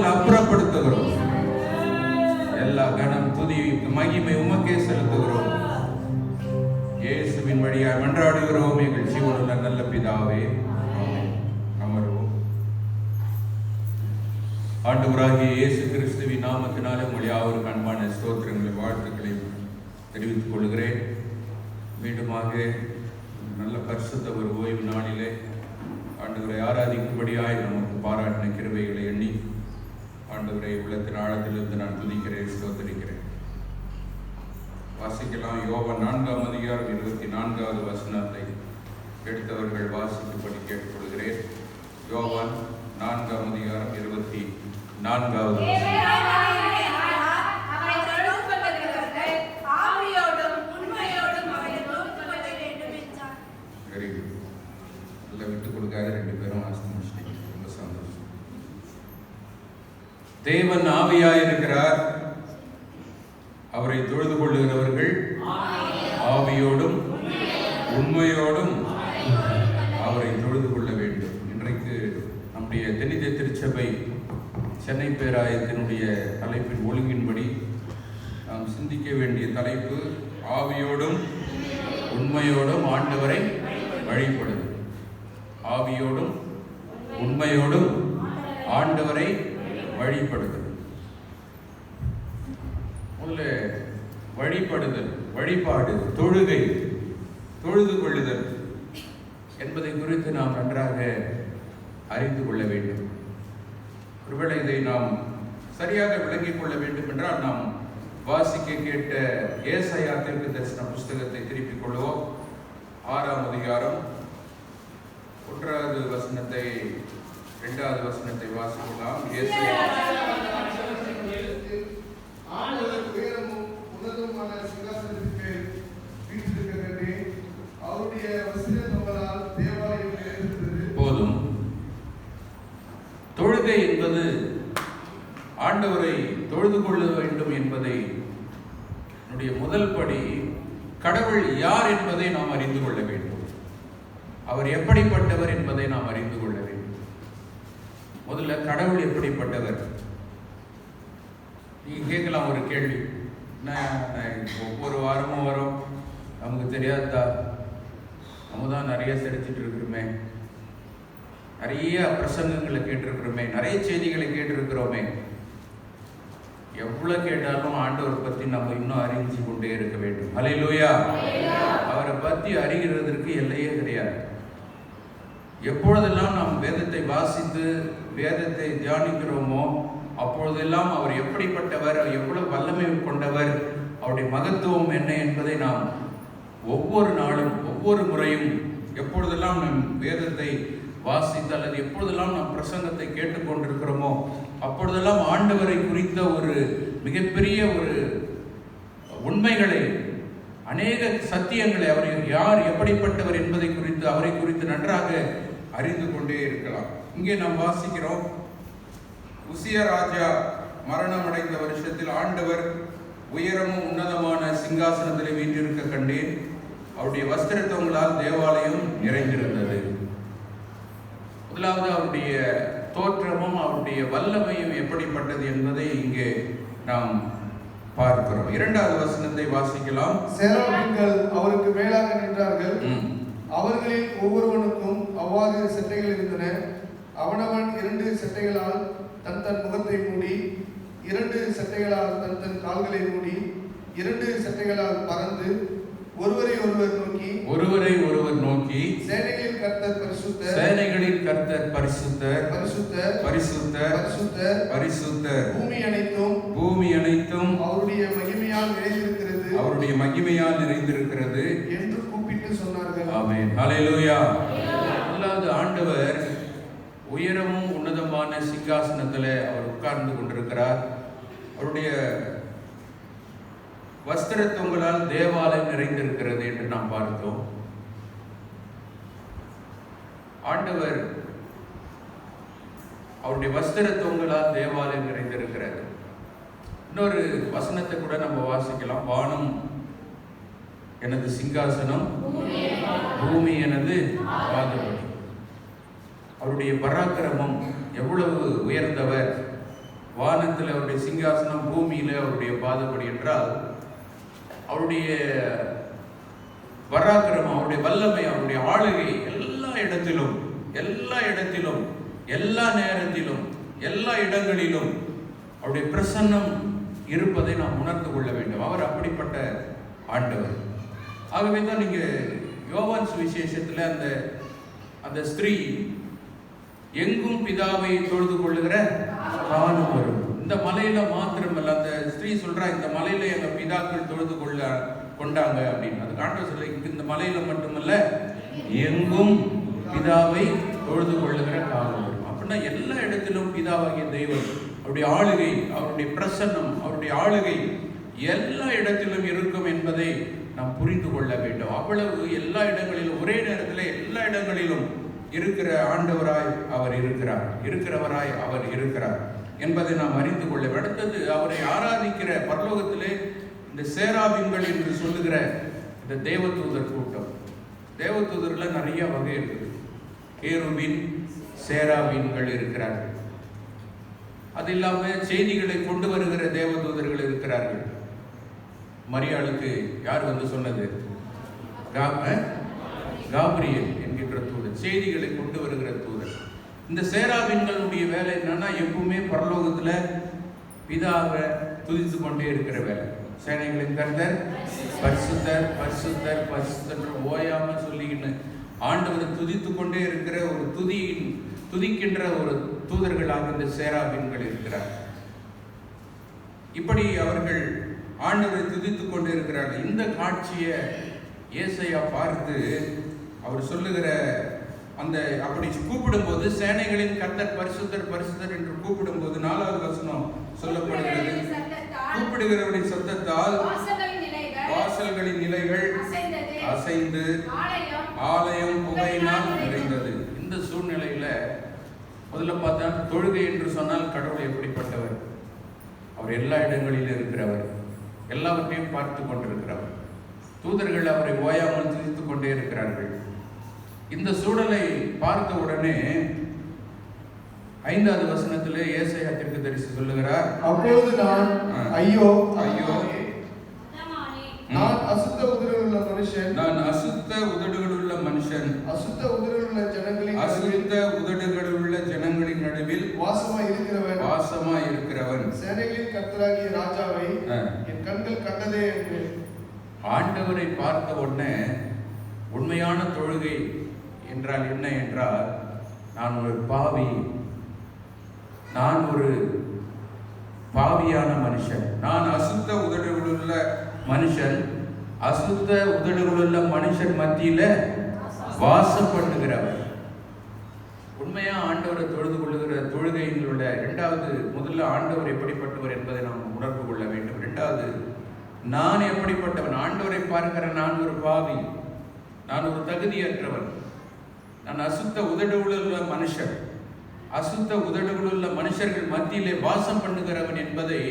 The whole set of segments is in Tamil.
பாவத்தில் அப்புறப்படுத்துகிறோம். எல்லா கனம் துதி மகிமை உமக்கே செலுத்துகிறோம். இயேசுவின் வழியாக மன்றாடுகிறோம் எங்கள் ஜீவனுள்ள நல்ல பிதாவே. அமர்வோம். ஆண்டவராகிய இயேசு கிறிஸ்துவின் நாமத்தினாலே உங்கள் யாவருக்கு அன்பான ஸ்தோத்திரங்களை வாழ்த்துக்களை தெரிவித்துக் கொள்கிறேன். மீண்டுமாக நல்ல பரிசுத்த ஒரு ஓய்வு நாளிலே ஆண்டவரை ஆராதிக்கும்படியாய் நமக்கு பாராட்டின கிருபைகளை எண்ணி ஆண்டவரை உள்ளத்தின் ஆழத்திலிருந்து நான் துதிக்கிறேன், ஸ்தோத்திரிக்கிறேன். வாசிக்கலாம். யோவான் 4ஆம் அதிகாரம் 24வது வசனத்தை எடுத்தவர்கள் வாசிக்கும்படி கேட்டுக்கொள்கிறேன். யோவான் 4ஆம் அதிகாரம் 24வது வெரி குட். இல்லை விட்டு கொடுக்காத ரெண்டு பேரும் வாசித்து முடிச்சிட்டீங்க. ரொம்ப சந்தோஷம். தேவன் ஆவியாயிருக்கிறார். அவரை தொழுது கொள்ளுகிறவர்கள் ஆவியோடும் உண்மையோடும் அவரை தொழுது கொள்ள வேண்டும். இன்றைக்கு நம்முடைய தென்னிந்திய திருச்சபை சென்னை பேராயத்தினுடைய தலைப்பின் ஒழுங்கின்படி நாம் சிந்திக்க வேண்டிய தலைப்பு ஆவியோடும் உண்மையோடும் ஆண்டவரை வழிபடுது. ஆவியோடும் உண்மையோடும் ஆண்டவரை வழிபடுது. முதல்ல வழிபடுதல், வழிபாடு, தொழுகை, தொழுது கொள்ளுதல் என்பதை குறித்து நாம் நன்றாக அறிந்து கொள்ள வேண்டும். ஒருவேளை இதை நாம் சரியாக விளங்கிக் கொள்ள வேண்டும் என்றால் நாம் வாசிக்க கேட்ட ஏசாயா தீர்க்கதரிசன புஸ்தகத்தை திருப்பிக் கொள்வோம். 6ஆம் அதிகாரம் 1வது வசனத்தை 2வது வசனத்தை வாசிக்கலாம். ஏசாயா போதும். தொழுகை என்பது ஆண்டவரை தொழுது கொள்ள வேண்டும் என்பதை முதல் படி கடவுள் யார் என்பதை நாம் அறிந்து கொள்ள வேண்டும். அவர் எப்படிப்பட்டவர் என்பதை நாம் அறிந்து கொள்ள வேண்டும். முதல்ல கடவுள் எப்படிப்பட்டவர்? நீங்க கேட்கலாம் ஒரு கேள்வி, ஒவ்வொரு வாரமும் வரும், நமக்கு தெரியாதா? நம்ம தான் நிறைய செலுத்திட்டு இருக்கிறோமே, நிறைய பிரசங்கங்களை கேட்டிருக்கிறோமே, நிறைய செய்திகளை கேட்டிருக்கிறோமே. எவ்வளவு கேட்டாலும் ஆண்டவர் பத்தி நம்ம இன்னும் அறிஞ்சு கொண்டே இருக்க வேண்டும். அல்லேலூயா. அவரை பத்தி அறிகிறதற்கு எல்லையே கிடையாது. எப்பொழுதெல்லாம் நாம் வேதத்தை வாசித்து வேதத்தை தியானிக்கிறோமோ அப்பொழுதெல்லாம் அவர் எப்படிப்பட்டவர், எவ்வளவு வல்லமை கொண்டவர், அவருடைய மகத்துவம் என்ன என்பதை நாம் ஒவ்வொரு நாளும் ஒவ்வொரு முறையும் எப்பொழுதெல்லாம் நம் வேதத்தை வாசித்து அல்லது எப்பொழுதெல்லாம் நாம் பிரசங்கத்தை கேட்டுக்கொண்டிருக்கிறோமோ அப்பொழுதெல்லாம் ஆண்டவரை குறித்த ஒரு மிகப்பெரிய ஒரு உண்மைகளை, அநேக சத்தியங்களை, அவர் யார், எப்படிப்பட்டவர் என்பதை குறித்து, அவரை குறித்து நன்றாக அறிந்து கொண்டே இருக்கலாம். இங்கே நாம் வாசிக்கிறோம், உசியா ராஜா மரணம் அடைந்த வருஷத்தில் ஆண்டவர் உயரமும் உன்னதமான சிங்காசனத்தில் வீற்றிருக்க கண்டேன். அவருடைய வஸ்திரத்தவங்களால் தேவாலயம் நிறைந்திருந்தது. முதலாவது அவருடைய தோற்றமும் அவருடைய வல்லமையும் எப்படிப்பட்டது என்பதை இங்கே நாம் பார்க்கிறோம். 2வது வசனத்தை வாசிக்கலாம். சேராபீன்கள் அவருக்கு மேலாக நின்றார்கள். அவர்களில் ஒவ்வொருவனுக்கும் அவ்வாறு சட்டைகள் இருந்தன. அவனவன் 2 சட்டைகளால் தன் தன் முகத்தை மூடி, 2 சட்டைகளால் தன் தன் கால்களை மூடி, 2 சட்டைகளால் பறந்து ஒருவரை ஒருவர் நோக்கி சேனைகளின் கர்த்தர் பரிசுத்தர், சேனைகளின் கர்த்தர் பரிசுத்தர், பரிசுத்தர், பரிசுத்தர், பரிசுத்தர், பரிசுத்தர், பூமி அனைத்தும் அவருடைய மகிமையால் நிறைந்திருக்கிறது, அவருடைய மகிமையால் நிறைந்திருக்கிறது என்று கூப்பிட்டு சொன்னார்கள். ஆமென். ஹல்லேலூயா. முதலாவது ஆண்டவர் உயரமும் உன்னதமான சிங்காசனத்தில் அவர் உட்கார்ந்து கொண்டிருக்கிறார். அவருடைய வஸ்திரத்தொங்களால் தேவாலயம் நிறைந்திருக்கிறது என்று நாம் பார்த்தோம். ஆண்டவர் அவருடைய வஸ்திரத்தொங்களால் தேவாலயம் நிறைந்திருக்கிறது. இன்னொரு வசனத்தை கூட நம்ம வாசிக்கலாம். வானம் எனது சிங்காசனம், பூமி எனது பாதபடி. அவருடைய பராக்கிரமம் எவ்வளவு உயர்ந்தவர், வானத்தில் அவருடைய சிங்காசனம், பூமியில அவருடைய பாதப்படி என்றால் அவருடைய பராக்கிரமம், அவருடைய வல்லமை, அவருடைய ஆளுகை எல்லா இடத்திலும் எல்லா நேரத்திலும் எல்லா இடங்களிலும் அவருடைய பிரசன்னம் இருப்பதை நாம் உணர்ந்து கொள்ள வேண்டும். அவர் அப்படிப்பட்ட ஆண்டவர். ஆகவே தான் நீங்க யோவான் சுவிசேஷத்துல அந்த ஸ்திரீ எங்கும் பிதாவை தொழுது கொள்ளுகிற காலம் வரும். இந்த மலையில மாத்திரமல்ல, அந்த ஸ்திரீ சொல்றா, இந்த மலையில எங்க பிதாக்கள் தொழுது கொண்டாங்க அப்படின்னு. அது ஆண்டவர் சொல்ல, இந்த மலையில மட்டுமல்ல எங்கும் பிதாவை தொழுது கொள்ளுகிற காலம் வரும். அப்படின்னா எல்லா இடத்திலும் பிதாவாகிய தெய்வம், அவருடைய ஆளுகை, அவருடைய பிரசன்னம், அவருடைய ஆளுகை எல்லா இடத்திலும் இருக்கும் என்பதை நாம் புரிந்து கொள்ள வேண்டும். அவ்வளவு எல்லா இடங்களிலும் ஒரே நேரத்தில் எல்லா இடங்களிலும் இருக்கிற ஆண்டவராய் அவர் இருக்கிறவராய் அவர் இருக்கிறார் என்பதை நாம் அறிந்து கொள்ள. அடுத்தது, அவரை ஆராதிக்கிற பரலோகத்திலே இந்த சேராபீன்கள் என்று சொல்லுகிற இந்த தேவதூதர் கூட்டம். தேவதூதர்கள் நிறைய வகை இருக்குது. கேருபீன், சேராபீன்கள் இருக்கிறார்கள். அது இல்லாமல் செய்திகளை கொண்டு வருகிற தேவதூதர்கள் இருக்கிறார்கள். மரியாளுக்கு யார் வந்து சொன்னது? காப்ரியேல் என்கின்ற தூதர், செய்திகளை கொண்டு வருகிற தூதர். இந்த சேராபீன்களுடைய வேலை என்னன்னா, எப்பவுமே பரலோகத்துல பிதாவை துதித்து கொண்டே இருக்கிற வேலை. சேனைகளின் கர்த்தர் பரிசுத்தர் பரிசுத்தர் பரிசுத்தர் ஓயாம சொல்லிக்கின்னு ஆண்டவரை துதித்து கொண்டே இருக்கிற ஒரு துதிக்கின்ற ஒரு தூதர்களாக இந்த சேராபீன்கள் இருக்கிறார். இப்படி அவர்கள் ஆண்டவரை துதித்துக் கொண்டு இருக்கிறார்கள். இந்த காட்சியை ஏசாயா பார்த்து அவர் சொல்லுகிற அப்படி கூப்பிடும்போது, சேனைகளின் கர்த்தர் பரிசுத்தர் பரிசுத்தர் என்று கூப்பிடும்போது 4வது வசனம் சொல்லப்படுகிறது, கூப்பிடுகிறவருடைய சத்தத்தால் வாசல்களின் நிலைகள் அசைந்து ஆலயம் புகையினால் நிறைந்தது. இந்த சூழ்நிலையில முதல்ல பார்த்தா, தொழுகை என்று சொன்னால் கடவுள் எப்படிப்பட்டவர்? அவர் எல்லா இடங்களிலும் இருக்கிறவர், எல்லாவற்றையும் பார்த்து கொண்டிருக்கிறவர். தூதர்கள் அவரை ஓயாமல் துதித்துக் கொண்டே இருக்கிறார்கள். இந்த சூழலை பார்த்த உடனே 5வது வசனத்திலே ஏசாயா தீர்க்கதரிசி சொல்லுகிறார், அப்பொழுது நான் ஐயோ ஐயோ, நான் அசுத்த உதடுகளுள்ள மனுஷன், நான் அசுத்த உதடுகளுள்ள மனுஷன், அசுத்த உதடுகளுள்ள ஜனங்களின் நடுவில் வாசமாய் இருக்கிறவன், சேனைகளின் கர்த்தராகிய ராஜாவை என் கண்கள் கண்டதே என்று. ஆண்டவரை பார்த்த உடனே உண்மையான தொழுகை என்றால் என்ன என்றால், நான் ஒரு பாவியான மனுஷன், நான் அசுத்த உதடுகளுள்ள மனுஷன், அசுத்த உதடுகளுள்ள மனுஷன் மத்தியில வாசம் பண்ணுகிறவர். உண்மையா ஆண்டவரை தொழுது கொள்ளுகிற தொழுகையினுள்ள முதல்ல ஆண்டவர் எப்படிப்பட்டவர் என்பதை நாம் உணர்ந்து கொள்ள வேண்டும். 2வது, நான் எப்படிப்பட்டவன்? ஆண்டவரை பார்க்கிற நான் ஒரு பாவி, நான் ஒரு தகுதியற்றவன், நான் அசுத்த உதடுகளுள்ள மனுஷன், அசுத்த உதடுகளுள்ள மனுஷர்கள் மத்தியிலே வாசம் பண்ணுகிறவன் என்பதை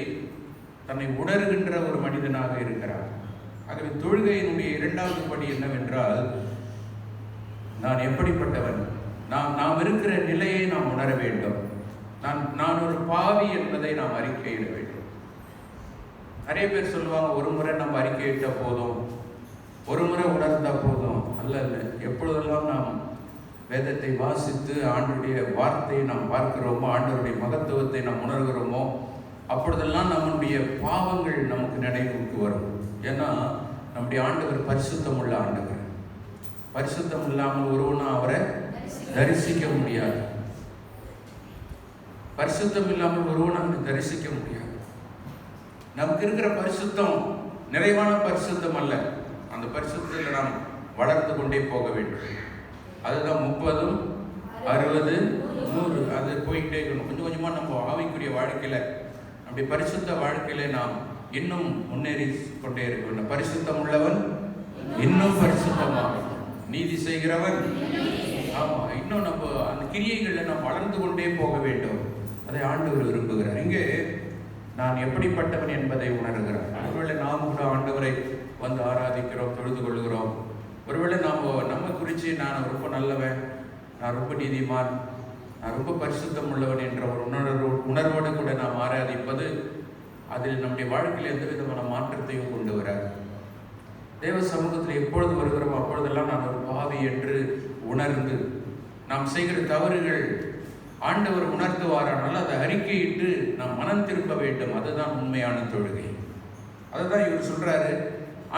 தன்னை உணர்கின்ற ஒரு மனிதனாக இருக்கிறார். ஆகவே தொழுகையினுடைய 2வது படி என்னவென்றால், நான் எப்படிப்பட்டவன், நாம் இருக்கிற நிலையை நாம் உணர வேண்டும். நான் ஒரு பாவி என்பதை நாம் அறிக்கையிட வேண்டும். நிறைய பேர் சொல்லுவாங்க, ஒரு முறை நம்ம அறிக்கையிட்ட போதும், ஒரு முறை உணர்ந்தா போதும். அல்ல, எப்பொழுதெல்லாம் நாம் வேதத்தை வாசித்து ஆண்டவருடைய வார்த்தையை நாம் பார்க்கிறோமோ, ஆண்டவருடைய மகத்துவத்தை நாம் உணர்கிறோமோ, அப்பொழுதெல்லாம் நம்முடைய பாவங்கள் நமக்கு நினைவுக்கு வரும். ஏன்னா நம்முடைய ஆண்டவர் பரிசுத்தம் உள்ள ஆண்டவர். பரிசுத்தம் இல்லாமல் ஒருவனும் அவரை தரிசிக்க முடியாது. பரிசுத்தம் இல்லாமல் ஒருவனும் அவரை தரிசிக்க முடியாது. நமக்கு இருக்கிற பரிசுத்தம் நிறைவான பரிசுத்தம் அல்ல. அந்த பரிசுத்தத்தில் நாம் வளர்ந்து கொண்டே போக வேண்டும். அதுதான் 30, 60, 100 அது போயிட்டே இருக்கணும். கொஞ்சம் கொஞ்சமாக நம்ம ஆவிக்குரிய வாழ்க்கையில், அப்படி பரிசுத்த வாழ்க்கையில நாம் இன்னும் முன்னேறி கொண்டே இருக்க வேண்டும். பரிசுத்தம் உள்ளவன் இன்னும் பரிசுத்தமாக, நீதி செய்கிறவன் இன்னும் நம்ம அந்த கிரியைகளில் நாம் வளர்ந்து கொண்டே போக வேண்டும். அதை ஆண்டவர் விரும்புகிறார். இங்கே நான் எப்படிப்பட்டவன் என்பதை உணர்கிறார். ஒருவேளை நாம் கூட ஆண்டவரை வந்து ஆராதிக்கிறோம், தொழுது கொள்கிறோம். ஒருவேளை நம்ம குறித்து நான் ரொம்ப நல்லவன், நான் ரொம்ப நீதிமான், நான் ரொம்ப பரிசுத்தம் உள்ளவன் என்ற ஒரு உணர்வோடு கூட நாம் ஆராதிப்பது அதில் நம்முடைய வாழ்க்கையில் எந்த விதமான மாற்றத்தையும் கொண்டு வராது. தேவ சமூகத்தில் எப்பொழுது வருகிறோம் அப்பொழுதெல்லாம் நான் ஒரு பாவி என்று உணர்ந்து நாம் செய்கிற தவறுகள் ஆண்டவர் உணர்த்துவாரானால் அதை அறிக்கையிட்டு நாம் மனம் திரும்ப வேண்டும். அதுதான் உண்மையான தொழுகை. அதுதான் இவர் சொல்றாரு.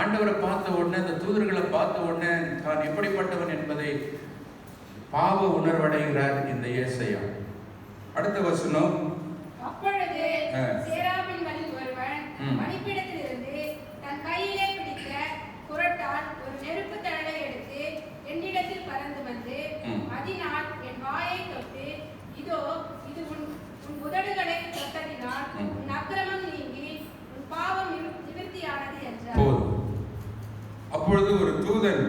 ஆண்டவரை பார்த்த உடனே, அந்த தூதர்களை பார்த்த உடனே தான் எப்படிப்பட்டவன் என்பதை பாவ உணர்வடைகிறார் இந்த ஏசாயா. அடுத்த வசனம், அப்பொழுது சேராபீன்களில் ஒருவன் பலிபீடத்திலிருந்து தன் கையிலே பிடித்த குறட்டால் ஒரு நெருப்பு தழலை எடுத்து என்னிடத்தில் பறந்து வந்து அதனால் என் வாயை தொட்டு, இதோ இது உன் உதடுகளை தொட்டதினால் உன் அக்கிரமம் நீங்கி உன் பாவம் நிவர்த்தியானது என்றார். அப்பொழுது ஒரு தூதன்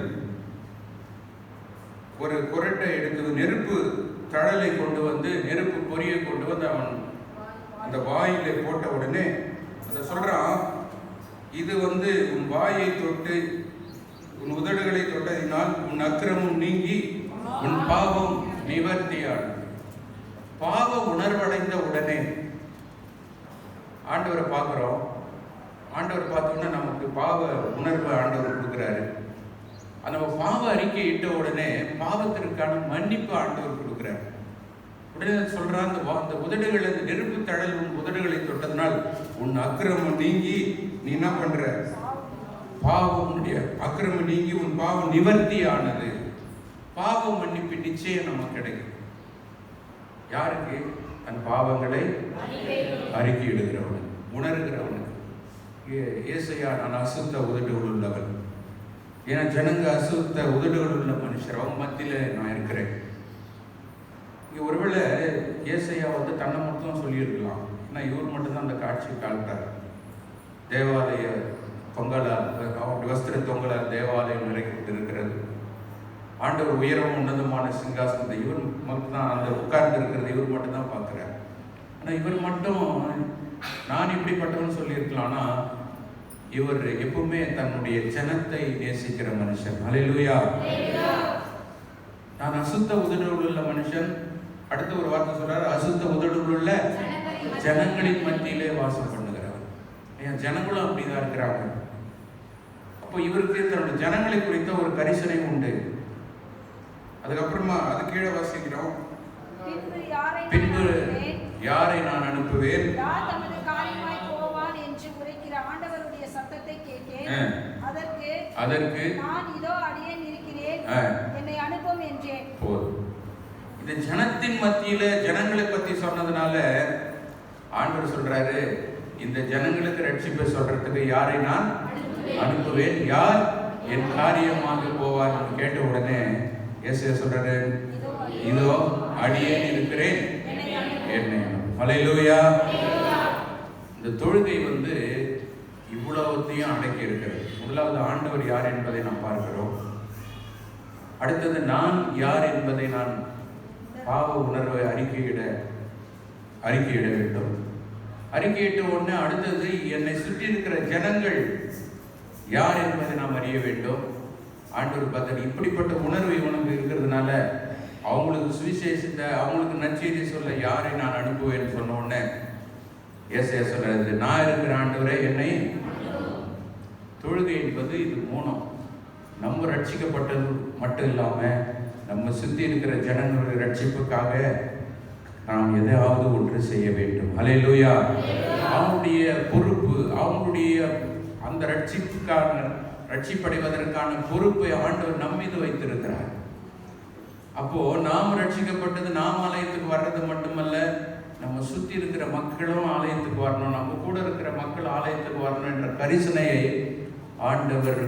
ஒரு குறட்டை எடுத்து நெருப்பு தழலை கொண்டு வந்து, நெருப்பு பொறியை கொண்டு வந்து அவன் அந்த வாயிலே போட்ட உடனே அதை சொல்றான், இது உன் வாயை தொட்டு உன் உதடுகளை தொட்டதினால் உன் அக்கிரமம் நீங்கி உன் பாவம் நிவர்த்தியானது. பாவ உணர்வடைந்த உடனே ஆண்டவரை பார்க்கிறோம். ஆண்டவர் பார்த்தோம்னா நமக்கு பாவ உணர்வை ஆண்டவர் கொடுக்குறாரு. நம்ம பாவ அறிக்கை இட்ட உடனே பாவத்திற்கான மன்னிப்பு ஆண்டவர் கொடுக்குறாரு. உடனே சொல்றான், அந்த உதடுகள், அந்த நெருப்பு தழல் உன் உதடுகளை தொட்டதனால் உன் அக்கிரமம் நீங்கி நீ என்ன பண்ற, பாவம் அக்கிரமம் நீங்கி உன் பாவம் நிவர்த்தி ஆனது. பாவ மன்னிப்பு நிச்சயம் நமக்கு கிடைக்கும். யாருக்கு? தன் பாவங்களை அறிக்கையிடுகிறவன், உணர்கிறவனுக்கு. ஏசாயா, நான் அசுத்த உதடுகள் உள்ளவன். ஏன்னா ஜனங்க அசுத்த உதடுகள் உள்ள மனுஷர், அவங்க மத்தியில் நான் இருக்கிறேன். இங்கே ஒருவேளை ஏசாயா தன்னை மட்டும் சொல்லியிருக்கலாம். ஏன்னா இவர் மட்டும்தான் அந்த காட்சியை காட்டார். தேவாலய தொங்கலால், அவருடைய வஸ்திர தொங்கலால் தேவாலயம் நிறைக்கப்பட்டு இருக்கிறது. ஆண்டவர் உயரம் உன்னதமான சிங்காசனத்தை இவர் மட்டும்தான், அந்த உட்கார்ந்து இருக்கிறது இவர் மட்டும்தான் பார்க்குறார். ஆனால் இவர் மட்டும் நான் இப்படிப்பட்டவன் சொல்லியிருக்கலாம்னா, இவர் எப்பவுமே தன்னுடைய ஜனத்தை நேசிக்கிற மனுஷன். அல்லேலூயா. நான் அசுத்த உதடுகள் உள்ள மனுஷன். அடுத்த ஒரு வார்த்தை சொல்றாரு, அசுத்த உதடுகள் உள்ள ஜனங்களின் மத்தியிலே வாசம் பண்ணுகிறவர். ஏன் ஜனங்களும் அப்படிதான் இருக்கிறாங்க. அப்போ இவருக்கு தன்னுடைய ஜனங்களை குறித்த ஒரு கரிசனை உண்டு. அதுக்கப்புறமா அது கீழே வாசிக்கிறோம், பின்பு யாரை நான் அனுப்புவேன், அதற்கு நான் இதோ அடியேன் இருக்கிறேன், என்னை அனுப்பும் என்றேன். போதும். இந்த ஜனத்தின் மத்தியில ஜனங்களை பத்தி சொன்னதுனால ஆண்டவர் சொல்றாரு, இந்த ஜனங்களுக்கு ரட்சிப்பை சொல்றதுக்கு யாரை நான் அனுப்புவேன், யார் என் காரியமாக போவார் கேட்ட உடனே ஏசாயா சொல்றாரு, இதோ அடியேன் இருக்கிறேன், என்னை. அல்லேலூயா. இந்த தொழுகை இவ்வளவுத்தையும் அடக்கி இருக்கிறது. முதலாவது ஆண்டவர் யார் என்பதை நாம் பார்க்கிறோம். அடுத்தது நான் யார் என்பதை நான் பாவ உணர்வை அறிக்கையிட வேண்டும். அறிக்கையிட்ட உடனே அடுத்தது என்னை சுற்றி இருக்கிற ஜனங்கள் யார் என்பதை நாம் அறிய வேண்டும். ஆண்டவர் பார்த்தார், இப்படிப்பட்ட உணர்வு இவனுக்கு இருக்கிறதுனால அவங்களுக்கு சுவிசேஷத்தை, அவங்களுக்கு நற்செய்தி சொல்ல யாரை நான் அனுப்புவேன்னு சொன்ன உடனே ஏசாயா சொல்றது, நான் இருக்கிற ஆண்டவரே என்னை. தொழுகை என்பது இது மூலம் நம்ம ரட்சிக்கப்பட்டது மட்டும் இல்லாம நம்ம சுத்தி இருக்கிற ஜனங்களுடைய ரட்சிப்புக்காக நாம் எதையாவது ஒன்று செய்ய வேண்டும். அல்லேலூயா. அவங்களுடைய பொறுப்பு, அவங்களுடைய அந்த ரட்சிப்படைவதற்கான பொறுப்பை ஆண்டவர் நம் மீது வைத்திருக்கிறார். அப்போ நாம் ரட்சிக்கப்பட்டது நாம் ஆலயத்துக்கு வர்றது மட்டுமல்ல, நம்ம சுற்றி இருக்கிற மக்களும் ஆலயத்துக்கு வரணும், நம்ம கூட இருக்கிற மக்கள் ஆலயத்துக்கு வரணும் என்ற கரிசனையை ஆண்டவர்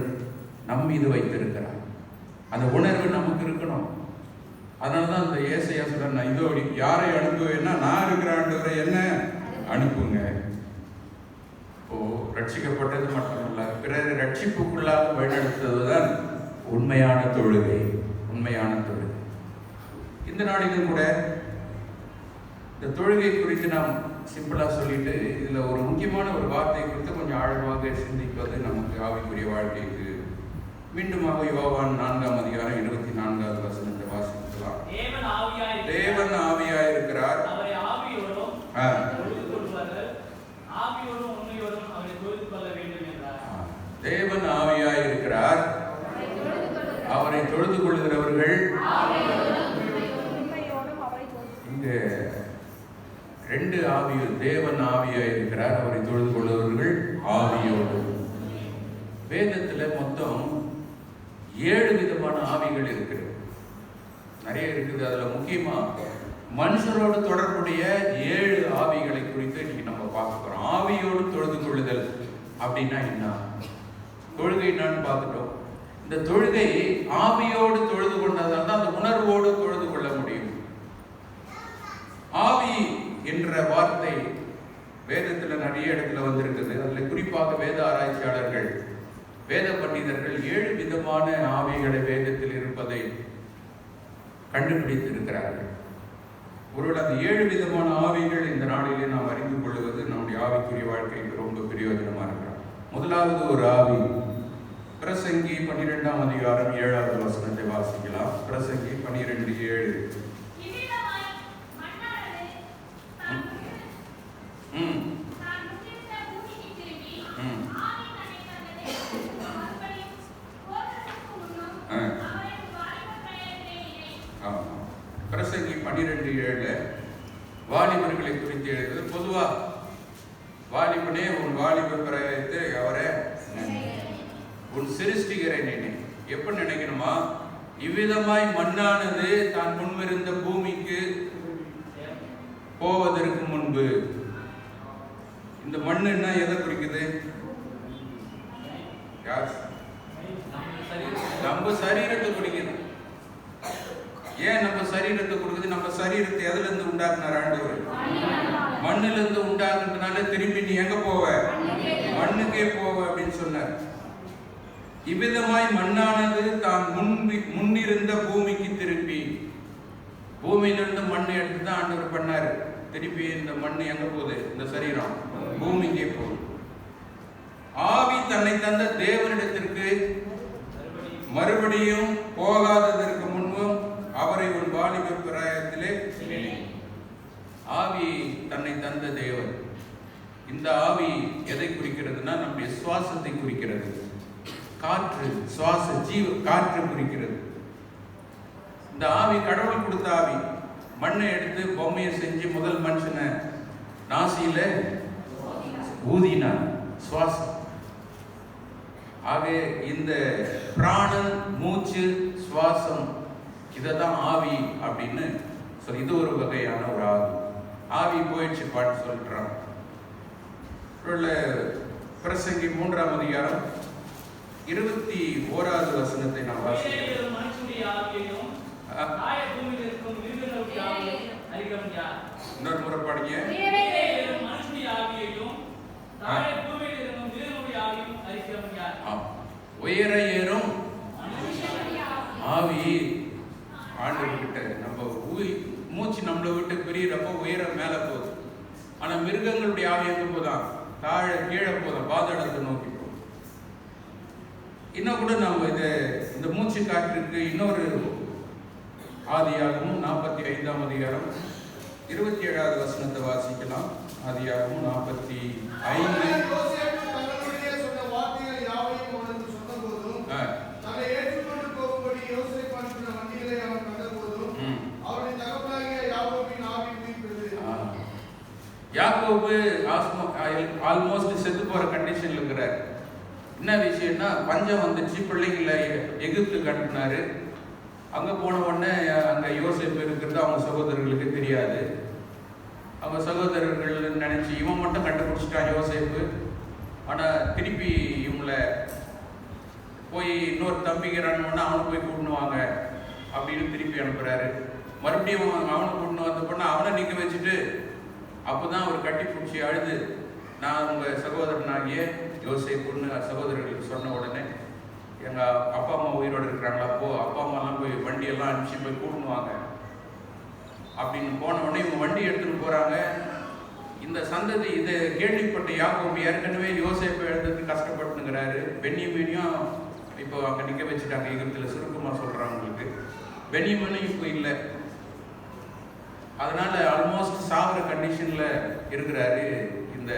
நம் மீது வைத்திருக்கிறார். அந்த உணர்வு நமக்கு இருக்கணும். அதனாலதான் அந்த ஏசாயா சொல்ற, இதோ யாரை அனுப்புவேன்னா நான் இருக்கிற ஆண்டவரை என்ன அனுப்புங்க. இப்போ ரட்சிக்கப்பட்டது மட்டுமல்ல, பிறகு ரட்சிப்புக்குள்ளாக வழிநடத்துவதுதான் உண்மையான தொழுகை. உண்மையான தொழுகை. இந்த நாளிலும் கூட இந்த தொழுகை குறித்து நாம் சிம்பிளா சொல்லிட்டு இதுல ஒரு முக்கியமான ஒரு வார்த்தை குறித்து கொஞ்சம் ஆழமாக சிந்திப்பது நமக்கு ஆவிக்குரிய வாழ்க்கைக்கு. மீண்டுமாக யோவான் 4ஆம் அதிகாரம் 24வது வசனத்தை வாசிக்கலாம். தேவன் ஆவியாய் இருக்கிறார், அவரை ஆவியோடும் தேவன் ஆவியாய் இருக்கிறார். அவரை தொழுது கொள்கிறவர்கள் இங்க ரெண்டு ஆவியில் தேவன் ஆவியாய் இருக்கிறார், அவரை தொழுது கொள்கிறவர்கள் ஆவியோடு. வேதத்துல மொத்தம் 7 விதமான ஆவிகள் இருக்கிறது, நிறைய இருக்குது. அதுல முக்கியமா மனுஷரோடு தொடர்புடைய 7 ஆவிகளை குறித்து இன்னைக்கு நம்ம பார்க்க போறோம். ஆவியோடு தொழுது கொள்ளுதல் அப்படின்னா என்ன, தொழுகை என்னன்னு பார்த்துட்டோம். இந்த தொழுகை ஆவியோடு தொழுது கொண்டதால் தான் அந்த உணர்வோடு தொழுது கொள்ள முடியும். ஆவி என்ற வார்த்தை வேதத்துல நிறைய இடத்துல வந்திருக்குது. அதுல குறிப்பாக வேத ஆராய்ச்சியாளர்கள், வேத பண்டிதர்கள் 7 விதமான ஆவிகளை வேதத்தில் இருப்பதை கண்டுபிடித்து இருக்கிறார்கள். ஒருவேளை அந்த 7 விதமான ஆவிகள் இந்த நாளிலே நாம் அறிந்து கொள்வது நம்முடைய ஆவிக்குரிய வாழ்க்கைக்கு ரொம்ப பிரயோஜனமா இருக்கிறோம். முதலாவது ஒரு ஆவி, பிரசங்கி 12ஆம் அதிகாரம் 7வது வசனத்தை வாசிக்கலாம். பிரசங்கி 12:7. பிரசங்கி 12:7 வாலிபர்களை குறித்து எழுது. பொதுவா வாலிபனே உன் வாலிப பிரயத்தை அவரை உன் சிருஷ்டிகரை நினை. எப்ப நினைக்கணுமா, இவ்விதமாய் மண்ணானது தான் முன்பிருந்த பூமிக்கு போவதற்கு முன்பு. இந்த மண்ணுன்னா எதை குறிக்குது? நம்ம சரீரத்தை குறிக்குது. ஏன் நம்ம சரீரத்தை கொடுக்குது? நம்ம சரீரத்தை எதுல இருந்து உண்டாக்குனார் ஆண்டவர்? மண்ணுல இருந்து உண்டாக்குறதுனால திரும்பி நீ எங்க போவ? மண்ணுக்கே போவ அப்படின்னு சொன்னார். இவ்விதமாய் மண்ணானது தான் முன்னிருந்த பூமிக்கு திருப்பி, பூமியிலிருந்து மண்ணை எடுத்து தான் ஆண்டவர் பண்ணாரு. திருப்பி இந்த மண் எங்க போகுது? இந்த சரீரம் பூமிக்கே போகுது. ஆவி தன்னை தந்த தேவனிடத்திற்கு மறுபடியும் போகாததற்கு முன்பும் அவரை ஒரு வாலிப பிராயத்திலே நினை. ஆவி தன்னை தந்த தேவன். இந்த ஆவி எதை குறிக்கிறதுனா நம்முடைய சுவாசத்தை குறிக்கிறது. காற்று, சுவாச ஜீவ காற்று குறிக்கிறது. இந்த ஆவி கடவுள் கொடுத்த ஆவி. மண்ணை எடுத்து பொம்மையை செஞ்சு முதல் மனுஷனை நாசியில ஊதினார், சுவாசம். ஆக இந்த பிராணன், மூச்சு, சுவாசம், இதைதான் ஆவி அப்படின்னு சொல்லி, இது ஒரு வகையான ஒரு ஆவி. ஆவி போயிடுச்சு பாட்டு சொல்றான். பிரசங்கி 3ஆம் அதிகாரம் 21வது வசனத்தை நாம் வாசிக்கிறோம். இன்னொரு முறை பாடுங்க. உயர ஏறும் ஆவி ஆண்டவர்கிட்ட நம்ம மூச்சு நம்மளை விட்டு பிரியறப்ப உயரம் மேல போகுது. ஆனா மிருகங்களுடைய ஆவி எங்க போதான்? தாழ கீழே போதும், பாதாளத்தை நோக்கி போகும். இன்னும் கூட நம்ம இந்த மூச்சு காற்றுக்கு இன்னொரு ஆதியாகமும் 45ஆம் அதிகாரம் 27வது வசனத்தை வாசிக்கலாம். ஆதியாகமும் 45. யாக்கோபு ஆல்மோஸ்ட் செத்து போற கண்டிஷன்ல இருக்கிறார். என்ன விஷயம்னா, பஞ்சம் வந்துச்சு, பிள்ளைங்களை எகிப்துக்கு அனுப்பினாரு. அங்க போன உடனே அங்க யோசேப்பு இருக்கிறது அவங்க சகோதரர்களுக்கு தெரியாது. அவங்க சகோதரர்கள் நினைச்சு இவன் மட்டும் கண்டுபிடிச்சிட்டான் யோசேப்பு. ஆனா திருப்பி இவங்களை போய் இன்னொரு தம்பிக்கிறான்னு அவனை போய் கூட்டினுவாங்க அப்படின்னு திருப்பி அனுப்புறாரு. மறுபடியும் அவனை கூட்டின்னு வந்த பொண்ணு அவனை நிற்க வச்சுட்டு அப்போதான் அவர் கட்டி பிடிச்சி அழுது, நான் உங்கள் சகோதரனாகிய யோசேப்புன்னு சகோதரர்களுக்கு சொன்ன உடனே, எங்கள் அப்பா அம்மா உயிரோடு இருக்கிறாங்களா, அப்போ அப்பா அம்மாலாம் போய் வண்டியெல்லாம் அனுப்பிச்சு போய் கூட்டினுவாங்க அப்படின்னு போன உடனே இவங்க வண்டி எடுத்துன்னு போகிறாங்க. இந்த சந்ததி இதை கேள்விப்பட்ட யாக்கோபு ஏற்கனவே யோசேப்பை எழுதுறதுக்கு கஷ்டப்பட்டுங்கிறாரு. பென்யமீனையும் இப்போ அங்கே நிற்க வச்சுட்டாங்க எகிப்தில். சுருக்கமாக சொல்கிறவங்களுக்கு பென்யமீனும் இப்போ இல்லை. அதனால ஆல்மோஸ்ட் சாகிற கண்டிஷன்ல இருக்கிறாரு இந்த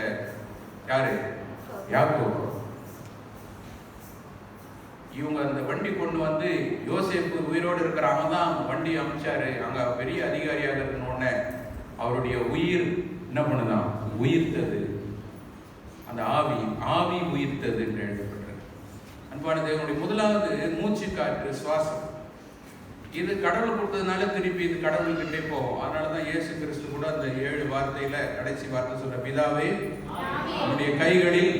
யாரு? யாக்கோபு. இவங்க அந்த வண்டி கொண்டு வந்து யோசேப்பு உயிரோடு இருக்கிறாங்க தான் வண்டி அமைச்சாரு. அங்க பெரிய அதிகாரியாக இருக்கணும்னு அவருடைய உயிர் என்ன பண்ணுதான், உயிர்த்தது. அந்த ஆவி உயிர்த்தது என்று எழுதப்பட்டது. அன்பான தேவனுடைய முதலாவது மூச்சு காற்று, சுவாசம். இது கடவுள் கொடுத்ததுனால திருப்பி இது கடவுள்கிட்டே போகும். அதனாலதான் இயேசு கிறிஸ்து கூட அந்த 7 வார்த்தையில கடைசி வார்த்தை சொல்ற, பிதாவே நம்முடைய கைகளில்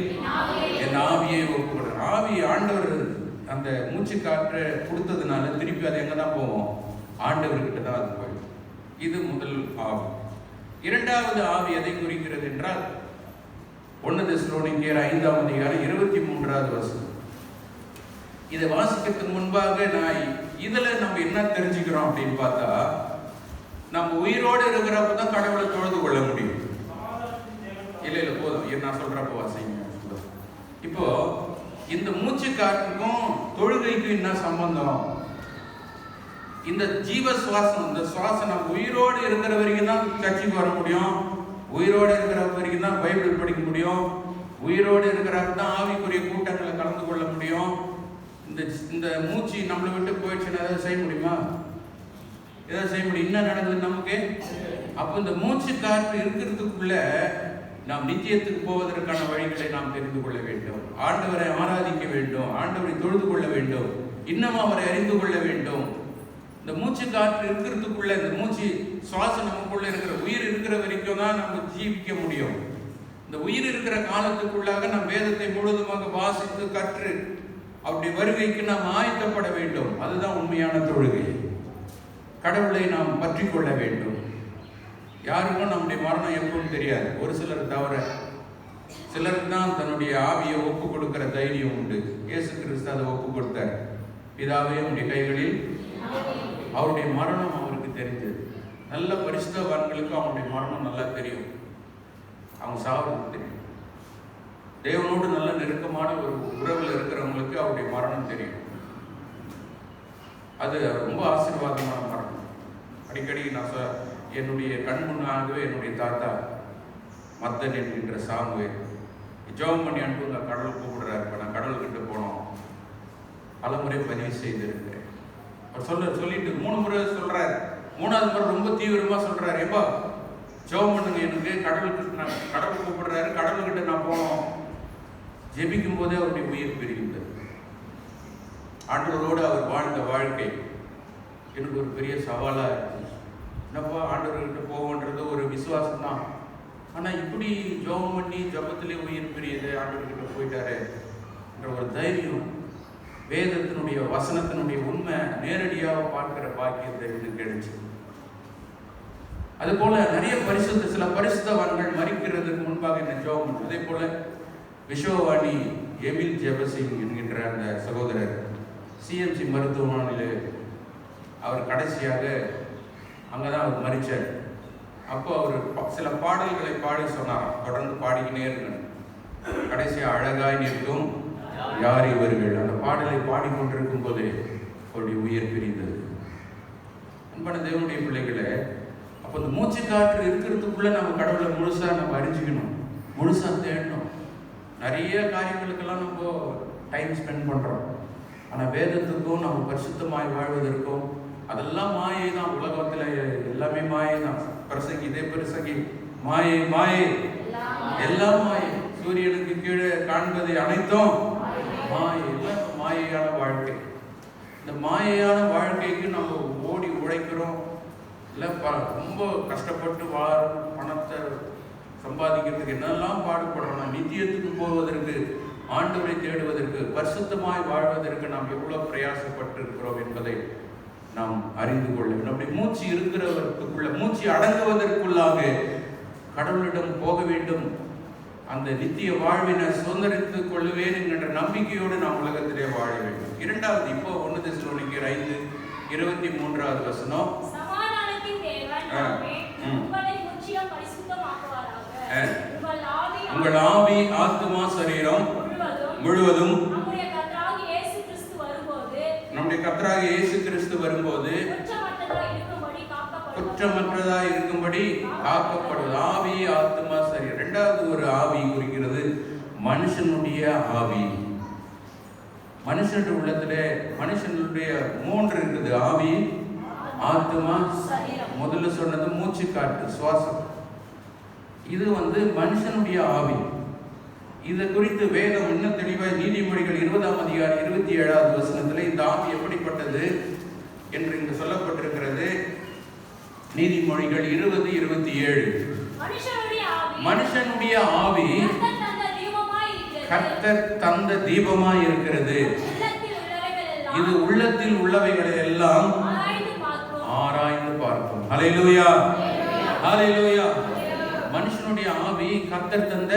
என் ஆவியை ஒப்புக்கொடுற. ஆவி ஆண்டவர் அந்த மூச்சு காற்றை கொடுத்ததுனால திருப்பி அது எங்க தான் போவோம், ஆண்டவர்கிட்ட தான் அது போயிடும். இது முதல் ஆவி. இரண்டாவது ஆவி எதை குறிக்கிறது என்றால் 1 தெசலோனிக்கேயர் 5ஆம் அதிகாரம் 23வது வசனம். இதை வாசிக்கிறதுக்கு முன்பாக நான் இதுல நம்ம என்ன தெரிஞ்சுக்கிறோம் அப்படின்னு பார்த்தா, நம்ம உயிரோடு இருக்கிறப்ப தான் கடவுளை தொழுது கொள்ள முடியும். இல்ல போதும், நான் சொல்றப்ப வாசிங்க. இப்போ இந்த மூச்சு காற்றுக்கும் தொழுகைக்கும் என்ன சம்பந்தம்? இந்த ஜீவ சுவாசம், இந்த சுவாசம் நம்ம உயிரோடு இருக்கிற வரைக்கும் தான் சர்ச்சுக்கு வர முடியும், உயிரோடு இருக்கிற வரைக்கும் தான் பைபிள் படிக்க முடியும், உயிரோடு இருக்கிறப்ப தான் ஆவிக்குரிய கூட்டங்களை கலந்து கொள்ள முடியும். இந்த மூச்சு நம்மளை விட்டு போயிடுச்சுன்னா ஏதாவது செய்ய முடியுமா? ஏதாவது செய்ய முடியும்? என்ன நடக்குது நமக்கு? அப்போ இந்த மூச்சு காற்று இருக்கிறதுக்குள்ள நாம் நித்தியத்துக்கு போவதற்கான வழிகளை நாம் தெரிந்து கொள்ள வேண்டும். ஆண்டவரை ஆராதிக்க வேண்டும், ஆண்டவரை தொழுது கொள்ள வேண்டும், இன்னும் அவரை அறிந்து கொள்ள வேண்டும். இந்த மூச்சு காற்று இருக்கிறதுக்குள்ள, இந்த மூச்சு சுவாசம் நமக்குள்ள இருக்கிற உயிர் இருக்கிற வரைக்கும் தான் நம்ம ஜீவிக்க முடியும். இந்த உயிர் இருக்கிற காலத்துக்குள்ளாக நாம் வேதத்தை முழுவதுமாக வாசித்து கற்று அவருடைய வருகைக்கு நாம் ஆயத்தப்பட வேண்டும். அதுதான் உண்மையான தொழுகை. கடவுளை நாம் பற்றி கொள்ள வேண்டும். யாருக்கும் நம்முடைய மரணம் எப்பவும் தெரியாது. ஒரு சிலர் தவிர சிலருக்கு தான் தன்னுடைய ஆவியை ஒப்பு கொடுக்கிற தைரியம் உண்டு. இயேசு கிறிஸ்து அதை ஒப்பு கொடுத்தார். பிதாவே உடைய கைகளில். அவருடைய மரணம் அவருக்கு தெரிஞ்சது. நல்ல பரிசுத்தவான்களுக்கு அவனுடைய மரணம் நல்லா தெரியும், அவங்க சாவுறது தெரியும். தேவனோடு நல்ல நெருக்கமான ஒரு உறவில் இருக்கிறவங்களுக்கு அவருடைய மரணம் தெரியும். அது ரொம்ப ஆசீர்வாதமான மரணம். அடிக்கடி நான் என்னுடைய கண் முன்னாகவே என்னுடைய தாத்தா மத்தன் என்கின்ற சாமுவேல் ஜெபம் பண்ணி அனுப்புங்க, கடவுள் கூப்பிடுறாரு. இப்போ நான் கடவுள்கிட்ட போனோம், பலமுறை பதிவு செய்திருக்கிறேன். அவர் சொல்லிட்டு 3 முறை சொல்றாரு. 3வது முறை ரொம்ப தீவிரமா சொல்றாரு, ஏப்பா ஜெபம் பண்ணுங்க, எனக்கு கடவுள் கூப்பிடுறாரு, கடவுள்கிட்ட நான் போனோம். ஜெபிக்கும் போதே அவருடைய உயிர் பிரிகின்றது. ஆண்டவரோடு அவர் வாழ்ந்த வாழ்க்கை எனக்கு ஒரு பெரிய சவாலா இருந்துச்சு. என்னப்பா ஆண்டவர்கிட்ட போவோன்றது ஒரு விசுவாசம் தான், ஆனா இப்படி ஜெபம் பண்ணி ஜபத்திலே உயிர் பிரியுது, ஆண்டவர்கிட்ட போயிட்டாரு என்ற ஒரு தைரியம், வேதத்தினுடைய வசனத்தினுடைய உண்மை நேரடியாக பார்க்கிற பாக்கியத்தை எனக்கு கிடைச்சு. அது போல நிறைய சில பரிசுத்தவான்கள் மரிக்கிறதுக்கு முன்பாக என்ன ஜெபம். அதே போல விஸ்வவாணி எமில் ஜெபசிங் என்கின்ற அந்த சகோதரர் சிஎம்சி மருத்துவமனையில் அவர் கடைசியாக அங்கதான் அவர் மரிச்சார். அப்போ அவர் சில பாடல்களை பாடி சொன்னார், தொடர்ந்து பாடிக்கினே இருக்கணும். கடைசியாக அழகாய் நிற்கும் யார் இவர்கள், அந்த பாடலை பாடிக்கொண்டிருக்கும் போதே அவருடைய உயிர் பிரிந்தது. அன்பான தேவனுடைய பிள்ளைகளை, அப்போ இந்த மூச்சு காற்று இருக்கிறதுக்குள்ள நம்ம கடவுளை முழுசா நம்ம அறிஞ்சிக்கணும், முழுசா தேடணும். நிறைய காரியங்களுக்கெல்லாம் நம்ம டைம் ஸ்பெண்ட் பண்றோம், ஆனா வேதத்துக்கும் நம்ம பரிசுத்தமாய் வாழ்வதற்கும் அதெல்லாம் மாயை தான். உலகத்துல எல்லாமே மாயை தான். பிரசங்கி இதே பிரசங்கி மாயை மாயை எல்லாம் மாயை. சூரியனுக்கு கீழே காண்பதை அனைத்தும் மாயை, எல்லாம் மாயையான வாழ்க்கை. இந்த மாயையான வாழ்க்கைக்கு நம்ம ஓடி உழைக்கிறோம், இல்லை ரொம்ப கஷ்டப்பட்டு பணத்தை சம்பாதிக்கிறதுக்கு என்னெல்லாம் பாடுபடுறோம். நித்தியத்துக்கு போவதற்கு, ஆண்டவரை தேடுவதற்கு, பரிசுத்தமாய் வாழ்வதற்கு நாம் எவ்வளவு பிரயாசப்பட்டு இருக்கிறோம் என்பதை நாம் அறிந்து கொள்ள வேண்டும். நம்முடைய மூச்சு இருக்கிறவர்களுக்குள்ள, மூச்சு அடங்குவதற்குள்ளாக கடவுளிடம் போக வேண்டும். அந்த நித்திய வாழ்வினை சுதந்திரித்துக் கொள்ளுவேன் என்கின்ற நம்பிக்கையோடு நாம் உலகத்திலே வாழ வேண்டும். இரண்டாவது, இப்போ 1 தெசலோனிக்கேயர் 5:23வது வசனம், உங்கள் ஆவி ஆத்துமா சரீரம் முழுவதும் நம்முடைய கர்த்தராகிய இயேசு கிறிஸ்து வரும்போது குற்றமற்றதா இருக்கும்படி காக்கப்படுவது. ஆவி ஆத்துமா சரீரம். இரண்டாவது ஒரு ஆவி குறிக்கிறது மனுஷனுடைய ஆவி. மனுஷனுடைய உள்ளத்துல மனுஷனுடைய 3 இருக்குது: ஆவி, ஆத்மா, முதல்ல சொன்னது மூச்சு காற்று, சுவாசம். இது மனுஷனுடைய ஆவி. இது குறித்து வேதம் இன்னும் தெளிவாய் நீதிமொழிகள் 20ஆம் அதிகாரம் 27வது வசனத்துல இந்த ஆவி எப்படிப்பட்டது என்று இங்கு சொல்லப்பட்டிருக்கிறது. நீதிமொழிகள் 20:27. மனுஷனுடைய ஆவி கர்த்தர் தந்த தீபமாய் இருக்கிறது. இது உள்ளத்தில் உள்ளவைகளை எல்லாம் ஆராய்ந்து பார்க்கும். ஹல்லேலூயா, ஹல்லேலூயா. மனுஷனுடைய ஆவி கர்த்தர் தந்த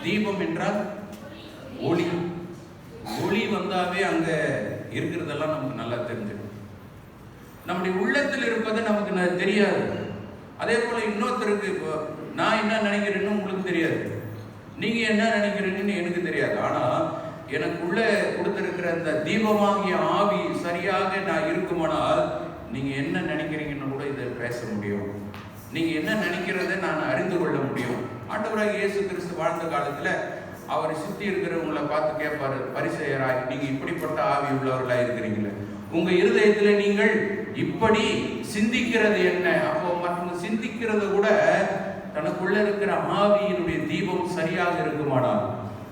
தீபம் என்றால் ஒளி. ஒளி வந்தாவே அங்க இருக்கிறதெல்லாம் நமக்கு நல்லா தெரிஞ்சிடும். நம்முடைய உள்ளத்தில் இருப்பது நமக்கு தெரியாது. அதே போல இன்னொருத்தருக்கு நான் என்ன நினைக்கிறேன்னு உங்களுக்கு தெரியாது, நீங்க என்ன நினைக்கிறீங்கன்னு எனக்கு தெரியாது. ஆனா எனக்குள்ள கொடுத்திருக்கிற அந்த தீபமாகிய ஆவி சரியாக நான் இருக்குமானால் நீங்க என்ன நினைக்கிறீங்கன்னு கூட இதை பேச முடியும். நீங்க என்ன நினைக்கிறத நான் அறிந்து கொள்ள முடியும். ஆண்டவராக இயேசு கிறிஸ்து வாழ்ந்த காலத்துல அவரை சுத்தி இருக்கிறவங்களை பார்த்து கேட்பாரு, பரிசேயராய் நீங்க இப்படிப்பட்ட ஆவி உள்ளவர்களா இருக்கிறீங்களே, உங்க இருதயத்துல நீங்கள் இப்படி சிந்திக்கிறது என்ன? அப்போ மற்றவங்க சிந்திக்கிறத கூட தனக்குள்ள இருக்கிற ஆவியினுடைய தீபம் சரியாக இருக்குமானால்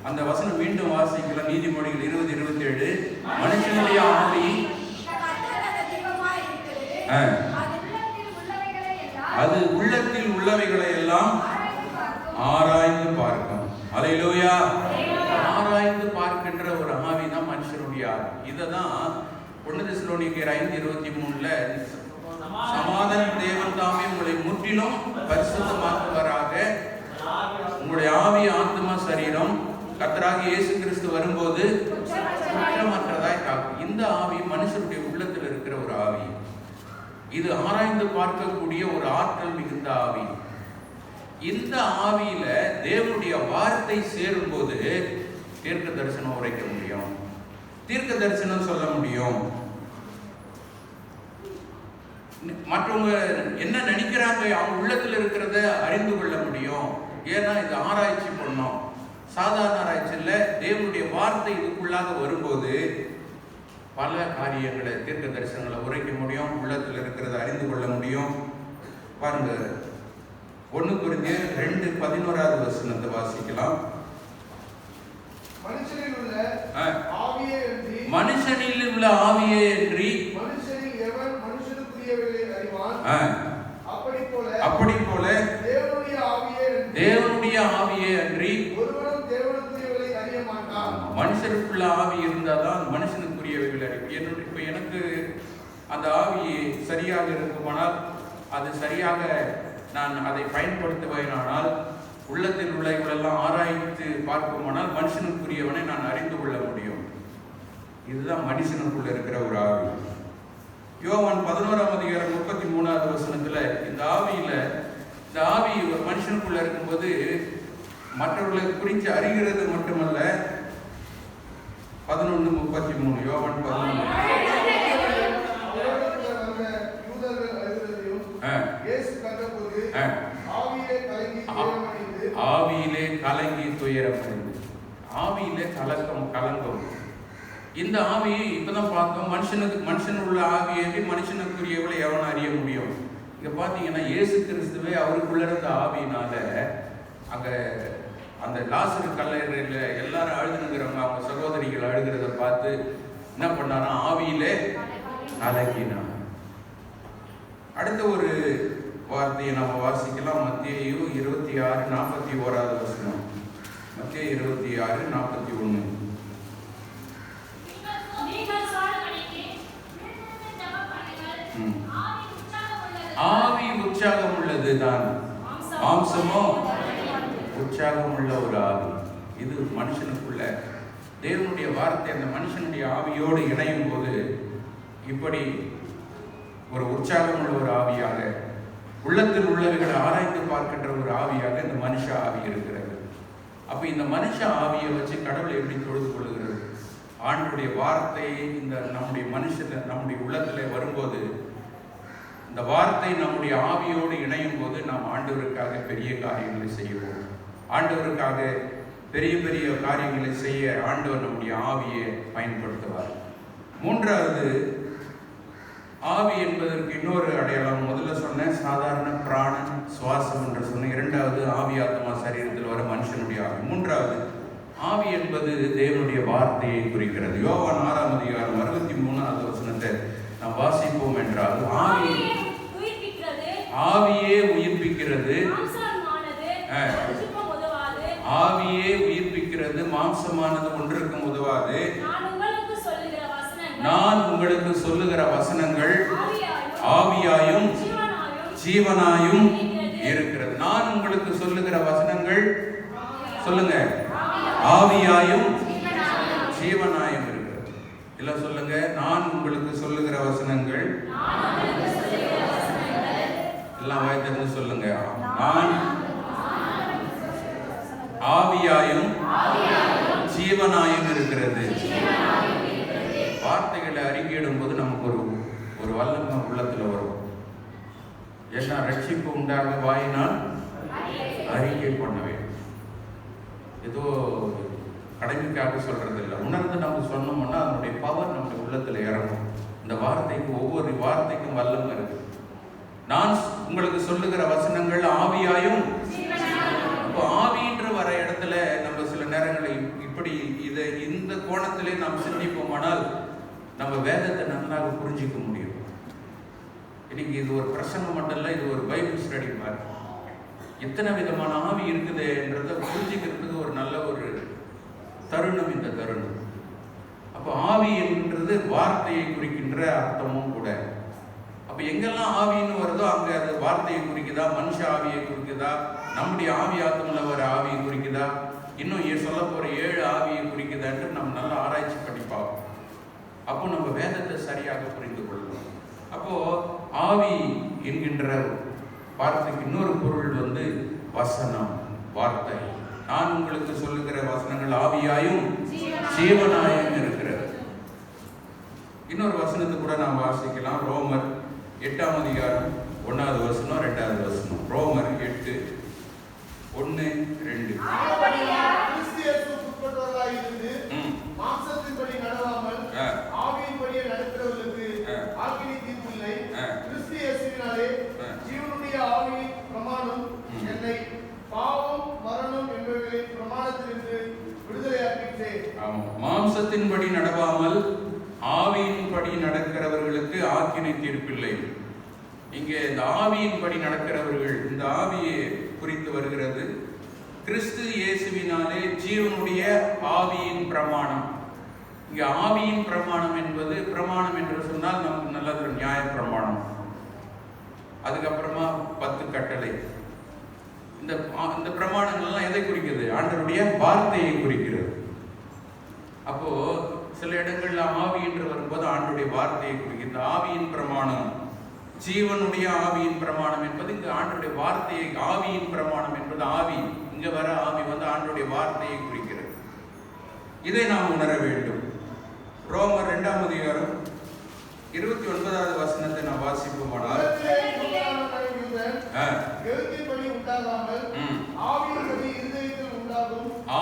அந்த வசனம் மீண்டும் வாசிக்கலாம். நீதிமொழிகள் 20:27. மனுஷனுடைய ஆவி அது உள்ளத்தில் உள்ளவைகளை எல்லாம் ஆராய்ந்து பார்க்கும். ஹல்லேலூயா. ஆராய்ந்து பார்க்கின்ற ஒரு ஆவி தான் மனுஷனுடைய ஆவி. இததான் 1 தெசலோனிக்கேயர் 5:23 சமாதான தேவன் தாமே உங்களை முற்றிலும் பரிசுத்தமாக்குவாராக. உங்களுடைய ஆவி, ஆத்மா, சரீரம் கர்த்தராகிய இயேசு கிறிஸ்து வரும்போது குற்றமற்றதாய் காக்கும். இந்த ஆவி மனுஷனுடைய உள்ளத்தில் இருக்கிற ஒரு ஆவி. இது ஆராய்ந்து பார்க்கக்கூடிய ஒரு ஆற்றல் மிகுந்த ஆவி. இந்த ஆவியில தேவனுடைய வார்த்தை சேரும் போது தீர்க்க தரிசனம் உரைக்க முடியும், தீர்க்க தரிசனம் சொல்ல முடியும். மற்றவங்க என்ன நினைக்கிறாங்க அவங்க உள்ளத்துல இருக்கிறத அறிந்து கொள்ள முடியும். ஏன்னா இது ஆராய்ச்சி பண்ணோம். சாதாரண ஆராய்ச்சியில் தேவனுடைய வார்த்தை இதுக்குள்ளாக வரும்போது பல காரியங்களை, தீர்க்க தரிசனங்களை உரைக்க முடியும், உள்ளத்தில் இருக்கிறத அறிந்து கொள்ள முடியும். பாருங்க, 1 கொரிந்தியர் 2:11 வசனத்தை வாசிக்கலாம். மனுஷனில் உள்ள ஆவியே அன்றி மனுஷனில் எவன் மனுஷனுக்குரியவைகளை அறிவான்? அப்படி போல தேவனுடைய ஆவியே அன்றி ஒருவனும் தேவனுக்குரியவைகளை அறிய மாட்டான். மனுஷனுக்குள்ள ஆவி இருந்தாதான் மனுஷனுக்குரியவைகளை அறியும். இப்ப எனக்கு அந்த ஆவி சரியாக இருக்குமானால், அது சரியாக நான் அதை பயன்படுத்துவேனானால், உள்ளத்தில் உள்ளவர்களெல்லாம் ஆராய்ந்து பார்க்குமானால் மனுஷனுக்குரியவனை நான் அறிந்து கொள்ள முடியும். இதுதான் மனுஷனுக்குள்ள இருக்கிற ஒரு ஆவி. யோவான் 11ஆம் அதிகாரம் 33வது வசனத்துல இந்த ஆவி ஒரு மனுஷனுக்குள்ள இருக்கும்போது மற்றவர்களை குறித்து அறிகிறது மட்டுமல்ல. 11:33 யோவான் 11. ஆவியிலே கலங்கி துயரமடைந்து, ஆவியிலே கலங்கம். இந்த ஆவியை இப்பதான் பார்த்தோம். மனுஷனுள்ள ஆவியை மனுஷனுக்குரியவளை எவன் அறிய முடியும்? இங்க பாத்தீங்கன்னா இயேசு கிறிஸ்துவே அவருக்குள்ள இருந்த ஆவியினால அங்க அந்த லாசரு கல்லறையில எல்லாரும் அழுதுனுங்கிறவங்க, அவங்க சகோதரிகள் அழுகிறத பார்த்து என்ன பண்ணாரா? ஆவியிலே கலங்கினார். அடுத்த ஒரு வார்த்தையை நம்ம வாசிக்கலாம். மத்தேயு 26:41 வசனம். மத்தேயு 26:41. ஆவி உற்சாகம் உள்ளதுதான், மாம்சமோ உற்சாகம் உள்ள ஒரு ஆவி. இது மனுஷனுக்குள்ள தேவனுடைய வார்த்தை அந்த மனுஷனுடைய ஆவியோடு இணையும் போது இப்படி ஒரு உற்சாகம் உள்ள ஒரு ஆவியாக, உள்ளத்தில் உள்ளவைகளை ஆராய்ந்து பார்க்கின்ற ஒரு ஆவியாக இந்த மனுஷ ஆவி இருக்கிறது. அப்ப இந்த மனுஷ ஆவியை வச்சு கடவுளை எப்படி தொழுது கொள்ளுகிறது? ஆண்டுடைய வார்த்தை இந்த நம்முடைய உள்ளத்துல வரும்போது, இந்த வார்த்தை நம்முடைய ஆவியோடு இணையும் போது நாம் ஆண்டவருக்காக பெரிய காரியங்களை செய்வோம். ஆண்டவருக்காக பெரிய பெரிய காரியங்களை செய்ய ஆண்டவர் நம்முடைய ஆவியை பயன்படுத்துவார். மூன்றாவது, ஆவி என்பதற்கு இன்னொரு அடையாளம். முதல்ல சொன்ன சாதாரண பிராணன், சுவாசம் என்று சொன்ன. இரண்டாவது, ஆவி ஆத்மா சரீரத்தில் வர மனுஷனுடைய ஆவி. மூன்றாவது, ஆவி என்பது தேவனுடைய வார்த்தையை குறிக்கிறது. யோவான் 6ஆம் அதிகாரம் 63வது வசனத்தை நாம் வாசிப்போம் என்றால், ஆவியே உயிர்ப்பிக்கிறது, ஆவியே உயிர்ப்பிக்கிறது, மாம்சமானது ஒன்றுக்கும் உதவாது. நான் உங்களுக்கு சொல்லுகிற வசனங்கள் ஆவியாயும் ஜீவனாயும் இருக்கிறது. நான் உங்களுக்கு சொல்லுகிற வசனங்கள், சொல்லுங்க, ஆவியாயும் ஜீவனாயும் இருக்கிறது. இல்ல சொல்லுங்க, நான் உங்களுக்கு சொல்லுகிற வசனங்கள், எல்லாம் வாய்த்திருந்து சொல்லுங்க, நான் ஆவியாயும் ஜீவனாயும் இருக்கிறது. வார்த்தைகளை அறிக்கையிடும் போது நமக்கு ஒரு வல்லமை உள்ளத்துல வரும். ஏன்னா ரட்சிப்பு உண்டாக வாயினால் அறிக்கை பண்ண வேண்டும். ஏதோ கடமைக்காக சொல்றது இல்லை, உணர்ந்து நம்ம சொன்னோம்னா அதனுடைய பவர் நம்முடைய உள்ளத்துல இறங்கும். இந்த வார்த்தைக்கு, ஒவ்வொரு வார்த்தைக்கும் வல்லமை இருக்கு. நான் உங்களுக்கு சொல்லுகிற வசனங்கள் ஆவியாயும். அப்போ ஆவின்ற வர இடத்துல நம்ம சில நேரங்களில் இப்படி இதை இந்த கோணத்திலே நாம் சிந்திப்போமானால் நம்ம வேதத்தை நன்றாக புரிஞ்சிக்க முடியும். இன்னைக்கு இது ஒரு பிரசங்கம் மட்டும் இல்லை, இது ஒரு பைபிள் ஸ்டடி மாதிரி. எத்தனை விதமான ஆவி இருக்குது என்றதை புரிஞ்சிக்கிறதுக்கு ஒரு நல்ல ஒரு தருணம் இந்த தருணம். அப்போ ஆவி என்கிறது வார்த்தையை குறிக்கின்ற அர்த்தமும் கூட. அப்போ எங்கெல்லாம் ஆவின்னு வருதோ அங்கே அது வார்த்தையை குறிக்குதா, மனுஷ ஆவியை குறிக்குதா, நம்முடைய ஆவி ஆத்மல வர ஆவியை குறிக்குதா, இன்னும் சொல்ல போற 7 ஆவியை குறிக்குதான்னு நம்ம நல்லா ஆராய்ச்சி பண்ணி பார்ப்போம். அப்போ நம்ம வேதத்தை சரியாக புரிந்து கொள்ளணும். அப்போ ஆவி என்கின்ற வார்த்தைக்கு இன்னொரு பொருள் வசனம், வார்த்தை. நான் உங்களுக்கு சொல்லுகிற வசனங்கள் ஆவியாயும் ஜீவனாயும் இருக்கிறது. இன்னொரு வசனத்தை கூட நாம் வாசிக்கலாம். ரோமர் 8ஆம் அதிகாரம் 1வது வசனம் 2வது வசனம். ரோமர் 8 1 2. மாம்சத்தின்படி நடவாமல் ஆவியின்படியே நடக்கிறவர்களுக்கு ஆக்கினை தீர்ப்பில்லை. கிறிஸ்து இயேசுவினாலே ஜீவனுடைய ஆவியின் பிரமாணம் என்னை பாவம் மரணம் என்பவர்களின் பிரமாணத்திலிருந்து விடுதலையாக்கிற்றேன். மாம்சத்தின்படி நடவாமல் ஆவியின்படி நடக்கிறவர்களுக்கு ஆக்கினை தீர்ப்பில்லை. இங்கே இந்த ஆவியின்படி நடக்கிறவர்கள், இந்த ஆவியை குறித்து வருகிறது. கிறிஸ்து இயேசுவினாலே ஜீவனுடைய ஆவியின் பிரமாணம். இங்கே ஆவியின் பிரமாணம் என்பது, பிரமாணம் என்று சொன்னால் நமக்கு நல்லது நியாய பிரமாணம், அதுக்கப்புறமா 10 கட்டளை. இந்த பிரமாணங்கள்லாம் எதை குறிக்கிறது? ஆண்டவருடைய வார்த்தையை குறிக்கிறது. அப்போ சில இடங்கள்ல ஆவி என்று வரும்போது ஆண்டவருடைய வார்த்தையை குறிக்கிறது. ஆவியின் பிரமாணம், ஜீவனுடைய ஆவியின் பிரமாணம் என்பது இங்கு ஆண்டவருடைய வார்த்தையை, ஆவியின் பிரமாணம் என்பது ஆவி, இங்க வர ஆவி ஆண்டவருடைய வார்த்தையை குறிக்கிறது. இதை நாம் உணர வேண்டும். ரோமர் 2ஆம் அதிகாரம் 29வது வசனத்தை நாம் வாசிப்போமானால்,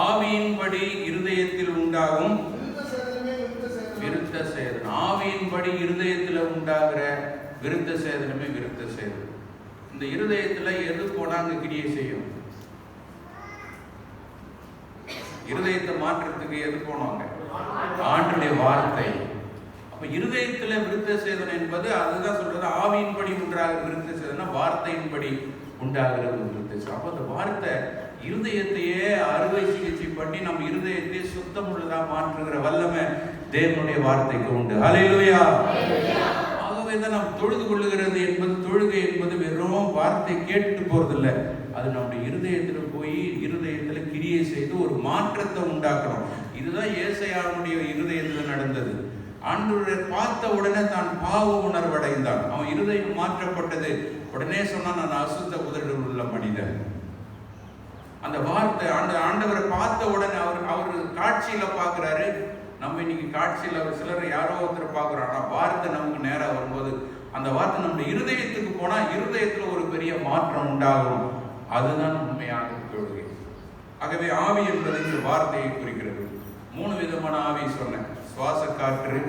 ஆவியின்படி இருதயத்தில் உண்டாகும் விருத்த சேதனம். ஆவியின்படி இருதயத்தில் உண்டாகிற விருத்த சேதனமே விருத்த சேதனம். இந்த இருதயத்துல எது போனா அங்க கிரியை செய்யும்? இருதயத்தை மாற்றத்துக்கு எது போனாங்க? ஆண்டவருடைய வார்த்தை. அப்ப இருதயத்துல விருத்த சேதனம் என்பது அதுதான் சொல்றது. ஆவியின்படி உண்டாகிற விருத்த சேதனம், வார்த்தையின்படி உண்டாகிற விருத்த சேதனம். அப்ப அந்த வார்த்தை இருதயத்தையே அறுவை சிகிச்சை பண்ணி நம்ம இருதயத்தை சுத்தம் உள்ளதா மாற்றுகிற வல்லமை தேவனுடைய வார்த்தைக்கு உண்டு. ஹல்லேலூயா. ஆகவே தான் நாம் தொழுது கொள்ளுகிறது என்பது, தொழுகை என்பது வெறும் வார்த்தை கேட்டு போறதில்லை, அது நம்முடைய இருதயத்துல போய் இருதயத்துல கிரியை செய்து ஒரு மாற்றத்தை உண்டாக்கணும். இதுதான் ஏசாயாவுடைய இருதயத்துல நடந்தது. ஆண்டவரை பார்த்த உடனே தான் பாவ உணர்வடைந்தான். அவன் இருதயம் மாற்றப்பட்டது. உடனே சொன்னா, நான் அசுத்த உதடு உள்ள மனிதன். அந்த வார்த்தை ஆண்டவரை பார்த்த உடனே அவர் காட்சியில பாக்குறாரு. நம்ம இன்னைக்கு காட்சியில சிலர் யாரோ ஒருத்தர் பார்க்கிறோம். ஆனா வார்த்தை நமக்கு நேரம் வரும்போது அந்த வார்த்தை நம்முடைய இருதயத்துக்கு போனா இருதயத்துல ஒரு பெரிய மாற்றம் உண்டாகும். அதுதான் உண்மையான தொழுகை. ஆகவே ஆவி என்பது இந்த வார்த்தையை குறிக்கிறது. 3 விதமான ஆவி சொன்னேன். சுவாச காற்று,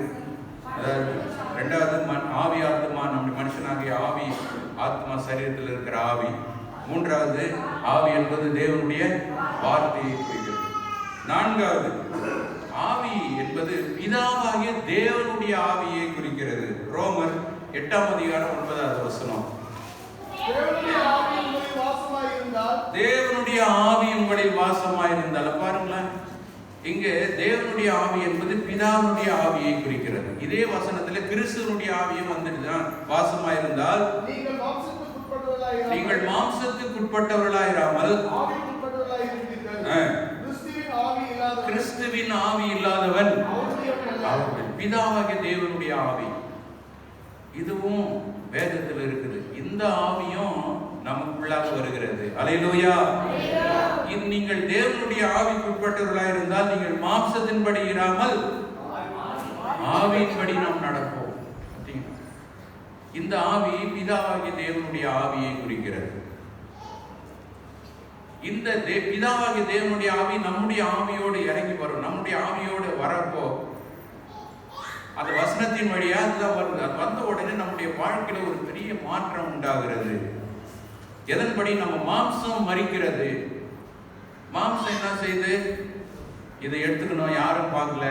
அதாவது 2வது ஆவி ஆத்மா, நம்முடைய மனுஷனாகிய ஆவி ஆத்மா சரீரத்தில் இருக்கிற ஆவி. 3வது ஆவி என்பது தேவனுடைய வார்த்தையை குறிக்கிறது. 4வது ஆவி என்பது பிதாவாகிய தேவனுடைய ஆவியை குறிக்கிறது. ரோமர் 8ஆம் அதிகாரம் 9வது வசனம். தேவனுடைய ஆவி உங்களில் வாசமாயிருந்தால், தேவனுடைய ஆவி உங்களில் வாசமாயிருந்தால், பாருங்களேன், இங்கே தேவனுடைய ஆவி என்பது பிதாவுடைய ஆவியை குறிக்கிறது. இதே வசனத்துல கிறிஸ்துவனுடைய ஆவியும் வந்துட்டுதான் வாசமாயிருந்தால், நீங்கள் மாம்சத்துக்குட்பட்டவர்களாயிராமல் கிறிஸ்துவின் ஆவி இல்லாதவன் அவர்கள். பிதாவாகிய தேவனுடைய ஆவி இதுவும் வேதத்தில் இருக்குது. இந்த ஆவியும் நமக்குள்ளாக வருகிறது. அல்லேலூயா. நீங்கள் தேவனுடைய ஆவிக்குட்பட்டவர்களாக இருந்தால் நீங்கள் மாம்சத்தின்படி இராமல் ஆவியின்படி நாம் நடப்போம். இந்த ஆவி பிதாவாகிய தேவனுடைய ஆவியை குறிக்கிறது. இந்த பிதாவாகிய தேவனுடைய ஆவி நம்முடைய ஆவியோடு இறங்கி வரும். நம்முடைய ஆவியோடு வரப்போ அந்த வசனத்தின் வழியா அதுதான் வருது. அது வந்த உடனே நம்முடைய வாழ்க்கையில ஒரு பெரிய மாற்றம் உண்டாகிறது. எதன்படி? நம்ம மாம்சம் மரிக்கிறது. மாம்சம் என்ன செய்யுது? இதை எடுத்துக்கணும், யாரும் பார்க்கல,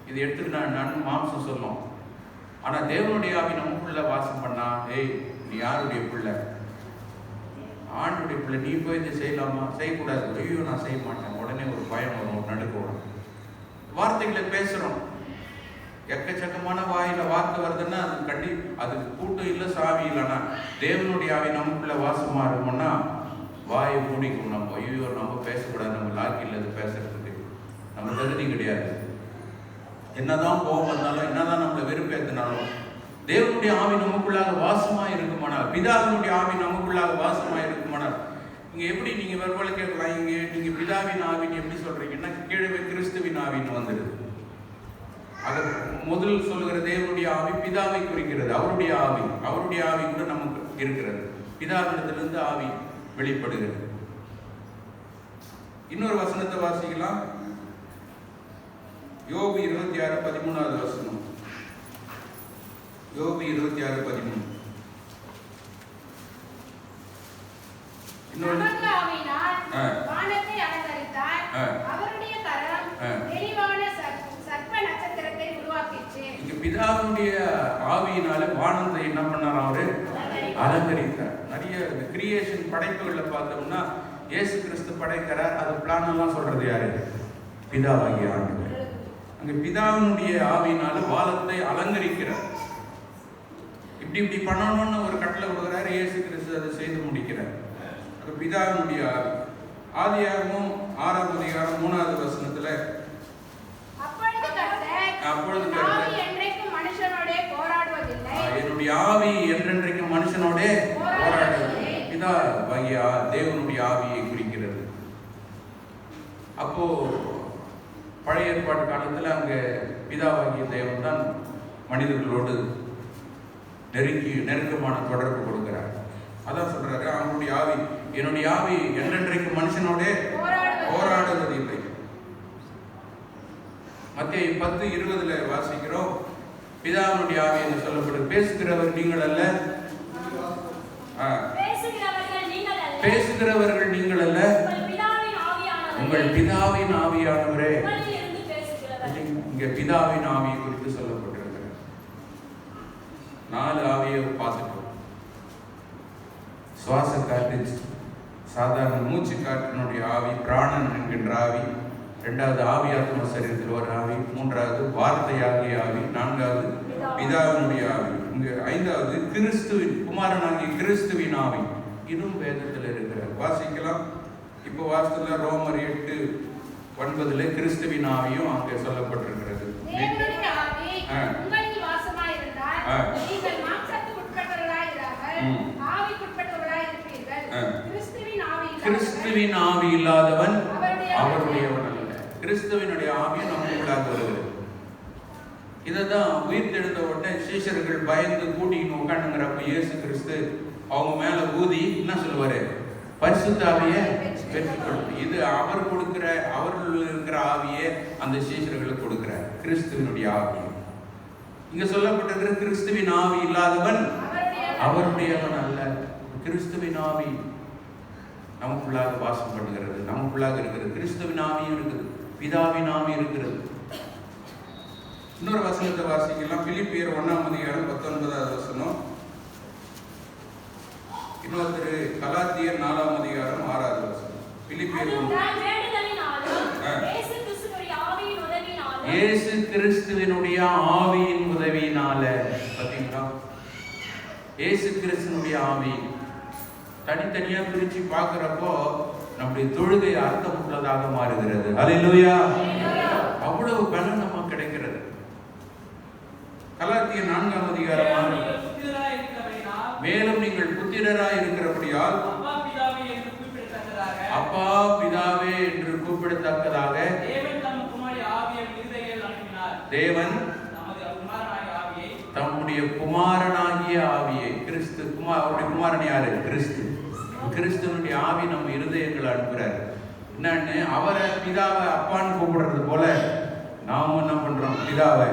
இதை எடுத்துக்கணும் நான் மாம்சம் சொல்லும். ஆனா தேவனுடைய ஆவி நமக்குள்ள வாசம் பண்ணா, ஏய் நீ யாருடைய பிள்ளை? ஆண்டுடைய பிள்ளை, நீ போய் இதை செய்யலாமா? செய்யக்கூடாது. ஐயோ நான் செய்ய மாட்டேன். உடனே ஒரு பயம் வரும், ஒரு நடுக்க வரும். வார்த்தைகளை பேசுறோம், எக்கச்சக்கமான வாயில வார்த்தை வருதுன்னா அது அதுக்கு கூட்டம் இல்லை, சாவி இல்லைன்னா தேவனுடைய ஆவி நமக்குள்ள வாசமா இருக்கும்னா வாயை மூடிக்கும். நம்ம ஐயோ நம்ம பேசக்கூடாது, நம்ம லாக்கி இல்லது பேசுறதுக்கு, நம்ம தகுதி கிடையாது. என்னதான் கோபம் வந்தாலும், என்னதான் நம்மளை வெறுப்பேற்றினாலும் தேவனுடைய ஆவி நமக்குள்ளாக வாசமா இருக்குமானால், பிதாவினுடைய ஆவி நமக்குள்ளாக வாசமா இருக்குமானால், இங்க எப்படி நீங்க வெறுவலை கேட்கலாம், இங்க நீங்க பிதாவின் ஆவின்னு எப்படி சொல்றீங்கன்னா கீழே கிறிஸ்துவின் ஆவின்னு வந்துடுது. அது முதல் சொல்லுகிற தேவனுடைய ஆவி பிதாவை குறிக்கிறது. அவருடைய ஆவி கூட நமக்கு இருக்கிறது. பிதாவிடத்திலிருந்து ஆவி வெளிப்படுகிறது. இன்னொரு வசனத்தை வாசிக்கலாம். யோபு 26:13 வசனம். யோபு 26:13. பிதாவுடைய ஆவியினால வானத்தை என்ன பண்ணார்? அவரு அலங்கரித்தார். நிறைய கிரியேஷன் படைப்புகளை பார்த்தோம்னா இயேசு கிறிஸ்து படைக்கிறார். அது பிளான் எல்லாம் சொல்றது யாரு? பிதாவாகிய ஆண்டவர். அங்க பிதாவினுடைய ஆவியினால வானத்தை அலங்கரிக்கிறார். இப்படி பண்ணணும்னு ஒரு கட்டளை கொடுக்கிறார். இயேசு கிறிஸ்து அதை செய்து முடிக்கிறார். பிதாவினுடைய ஆவி. ஆதியாகமம் 6ஆம் அதிகாரம் 3வது வசனத்துல, அப்பொழுது என்னுடைய ஆவி என்றென்றைக்கும் மனுஷனோட போராடுவதில்லை. பிதாவாகிய தேவனுடைய ஆவியை குறிக்கிறது. அப்போ பழைய ஏற்பாட்டு காலத்துல அங்க பிதாவாகிய தேவன் தான் மனிதர்களோடு நெருக்கமான தொடர்பு கொடுக்கிறார். அதான் சொல்றாரு, அவனுடைய ஆவி, என்னுடைய ஆவி என்றென்றைக்கு மனுஷனோட போராடுவதில்லை. மத்தேயு 10:20 வாசிக்கிறோம். பிதாவினுடைய ஆவி என்று சொல்லப்படும். பேசுகிறவர் நீங்கள் அல்ல, பேசுகிறவர்கள் நீங்கள் அல்ல, உங்கள் பிதாவின் ஆவியானவரே. இங்க பிதாவின் ஆவியை குறித்து சொல்லப்பட்டிருக்கிறது. 4 ஆவியை பார்த்துட்டோம். சுவாச காற்று, சாதாரண மூச்சு காற்றினுடைய ஆவி, பிராணன் என்கின்ற ஆவி. 2வது ஆவி ஆத்ம சரீரத்தில் ஒரு ஆவி. 3வது வார்த்தையாகிய ஆவி. 4வது பிதாவினுடைய ஆவி. இங்க 5வது கிறிஸ்துவின் குமாரனாகிய கிறிஸ்துவின் ஆவி. இதுவும் வேதத்தில் இருக்கிறது. வாசிக்கலாம். இப்போ வாசத்துல ரோமர் 8:9 கிறிஸ்துவின் ஆவியும் அங்கே சொல்லப்பட்டிருக்கிறது. கிறிஸ்துவின் ஆவி இல்லாதவன் அவருடையவன் அல்ல. கிறிஸ்துவினுடைய ஆவியும் நமக்குள்ளாக வருகிறது. இதைதான் உயிர்த்தெழுந்த உடனே சீஷர்கள் பயந்து கூட்டின்னு உட்காந்துங்கிறப்ப இயேசு கிறிஸ்து அவங்க மேல ஊதி என்ன சொல்லுவாரு? பரிசுத்த ஆவியை பெற்றுக்கொள்ளும். இது அவர் கொடுக்கிற, அவர்கள் இருக்கிற ஆவியே அந்த சீஷர்களுக்கு கொடுக்கிறார், கிறிஸ்துவினுடைய ஆவி. இங்க சொல்லப்பட்டிருக்கிற கிறிஸ்துவின் ஆவி இல்லாதவன் அவருடையவன் அல்ல. கிறிஸ்துவின் ஆவி நமக்குள்ளாக வாசம் பண்ணுகிறது, நமக்குள்ளாக இருக்கிறது. கிறிஸ்துவின் ஆவியும் இருக்குது, பிதாவின் ஆவி இருக்கிறது. இன்னொரு வசனத்தை வாசிக்கலாம். பிலிப்பியர் 1:19. இன்னொருத்தர் கலாத்தியர் 4:6. பிலிப்பியர் இயேசு கிறிஸ்துவினுடைய ஆவியின் உதவியினால. பார்த்தீங்களா, இயேசு கிறிஸ்துவினுடைய ஆவி. தனித்தனியா பிரிச்சு பார்க்கிறப்போ நம்முடைய தொழுகை அர்த்தமுள்ளதாக மாறுகிறது. அல்லேலூயா. அவ்வளவு பலன் நமக்கு கிடைக்கிறது. கலாத்தியர் 4:6. மேலும் நீங்கள் புத்திரராய் இருக்கிறபடியால் அப்பா பிதாவே என்று கூப்பிடத்தக்கதாக தேவன் தம்முடைய குமாரனாகிய ஆவியை, கிறிஸ்து அவருடைய குமாரன் யாரு? கிறிஸ்து. கிறிஸ்துவனுடைய ஆவி நம்ம இருதயங்களை அனுப்புறாரு. என்னன்னு, அவரை பிதாவை அப்பான்னு கூப்பிடுறது போல நாம என்ன பண்றோம்? பிதாவை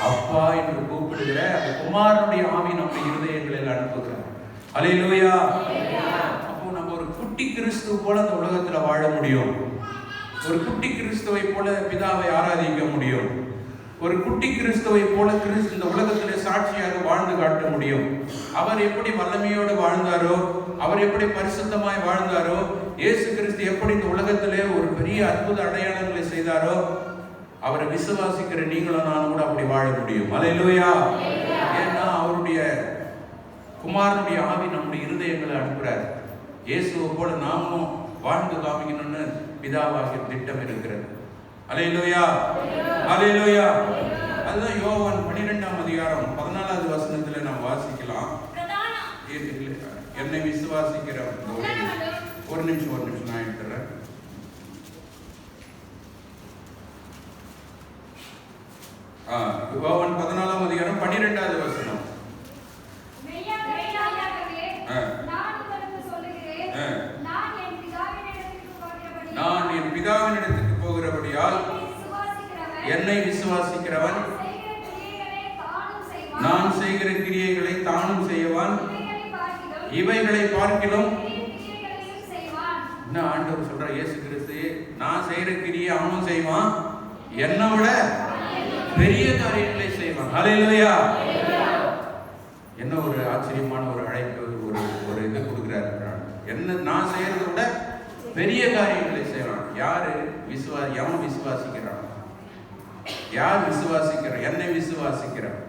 அப்பா என்று கூப்பிடுகிற அந்த குமாரனுடைய ஆவி நம்ம இருதயங்களில் அனுப்புகிறார். அல்லேலூயா. அப்போ நம்ம ஒரு குட்டி கிறிஸ்துவ போல இந்த உலகத்துல வாழ முடியும். ஒரு குட்டி கிறிஸ்துவை போல பிதாவை ஆராதிக்க முடியும். ஒரு குட்டி கிறிஸ்துவை போல கிறிஸ்து இந்த உலகத்திலே சாட்சியாக வாழ்ந்து காட்ட முடியும். அவர் எப்படி வல்லமையோடு வாழ்ந்தாரோ, அவர் எப்படி பரிசுத்தமாய் வாழ்ந்தாரோ, இயேசு கிறிஸ்து எப்படி இந்த உலகத்திலே ஒரு பெரிய அற்புத அடையாளங்களை செய்தாரோ, அவரை விசுவாசிக்கிற நீங்களும் நானும் கூட அப்படி வாழ முடியும். அல்லேலூயா. ஏன்னா அவருடைய குமாரனுடைய ஆவி நம்முடைய இருதயங்களை அனுப்புறார். இயேசுவை போல நாமும் வாழ்ந்து காமிக்கணும்னு பிதாவாகிய திட்டம் இருக்கிறது. அல்லேலூயா. அல்லேலூயா. அதுதான் யோவான் 12:14 நாம் வாசிக்கலாம். என்னை விசுவாசிக்கிற ஒரு நிமிஷம் நான் எடுத்துறேன். யோவான் 14:12. நான் என் பிதாவினிடத்துக்கு போகிறபடியால் என்னை விசுவாசிக்கிறவன் நான் செய்கிற கிரியைகளை தானும் செய்வான், இவைகளை பார்க்கிலும். என்ன ஆண்டவர் சொல்ற? இயேசு கிறிஸ்து நான் செய்கிற கிரியை அவனும் செய்வான், என்னை விட பெரிய காரியங்களை செய்வான். அல்லேலூயா. என்ன ஒரு ஆச்சரியமான ஒரு அழைப்பு, ஒரு இது கொடுக்கிறாரு. என்ன நான் செய்யறதை விட பெரிய காரியங்களை செய்வான். யாரு எவன் விசுவாசிக்கிறான்? யார் விசுவாசிக்கிறான்? என்னை விசுவாசிக்கிறான்.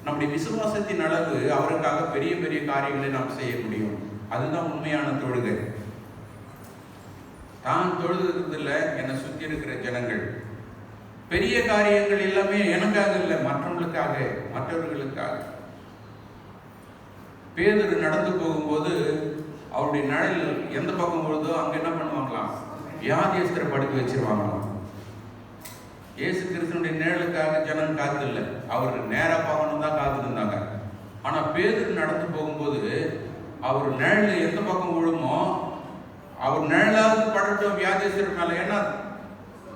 நம்முடைய விசுவாசத்தின் அளவு அவருக்காக பெரிய பெரிய காரியங்களை நாம் செய்ய முடியும். அதுதான் உண்மையான தொழுகை. தான் தொழுதுல என்னை சுத்தி இருக்கிற ஜனங்கள் பெரிய காரியங்கள் எல்லாமே எனக்காக இல்லை, மற்றவர்களுக்காக, மற்றவர்களுக்காக. பேதுரு நடந்து போகும்போது அவருடைய நிழல் எந்த பக்கம் பொழுதோ அங்க என்ன பண்ணுவாங்களாம்? வியாதியஸ்தரை படுக்க வச்சிருவாங்களாம். இயேசு கிறிஸ்துனுடைய நிழலுக்காக ஜனம் காத்து இல்லை, அவர் நேரா பார்க்கணும் தான் காத்து இருந்தாங்க. ஆனா பேதுரு நடந்து போகும்போது அவர் நிழல் எந்த பக்கம் விழுமோ அவர் நிழலாவது படட்டும் வியாதியஸ்தர் மேல. ஏன்னா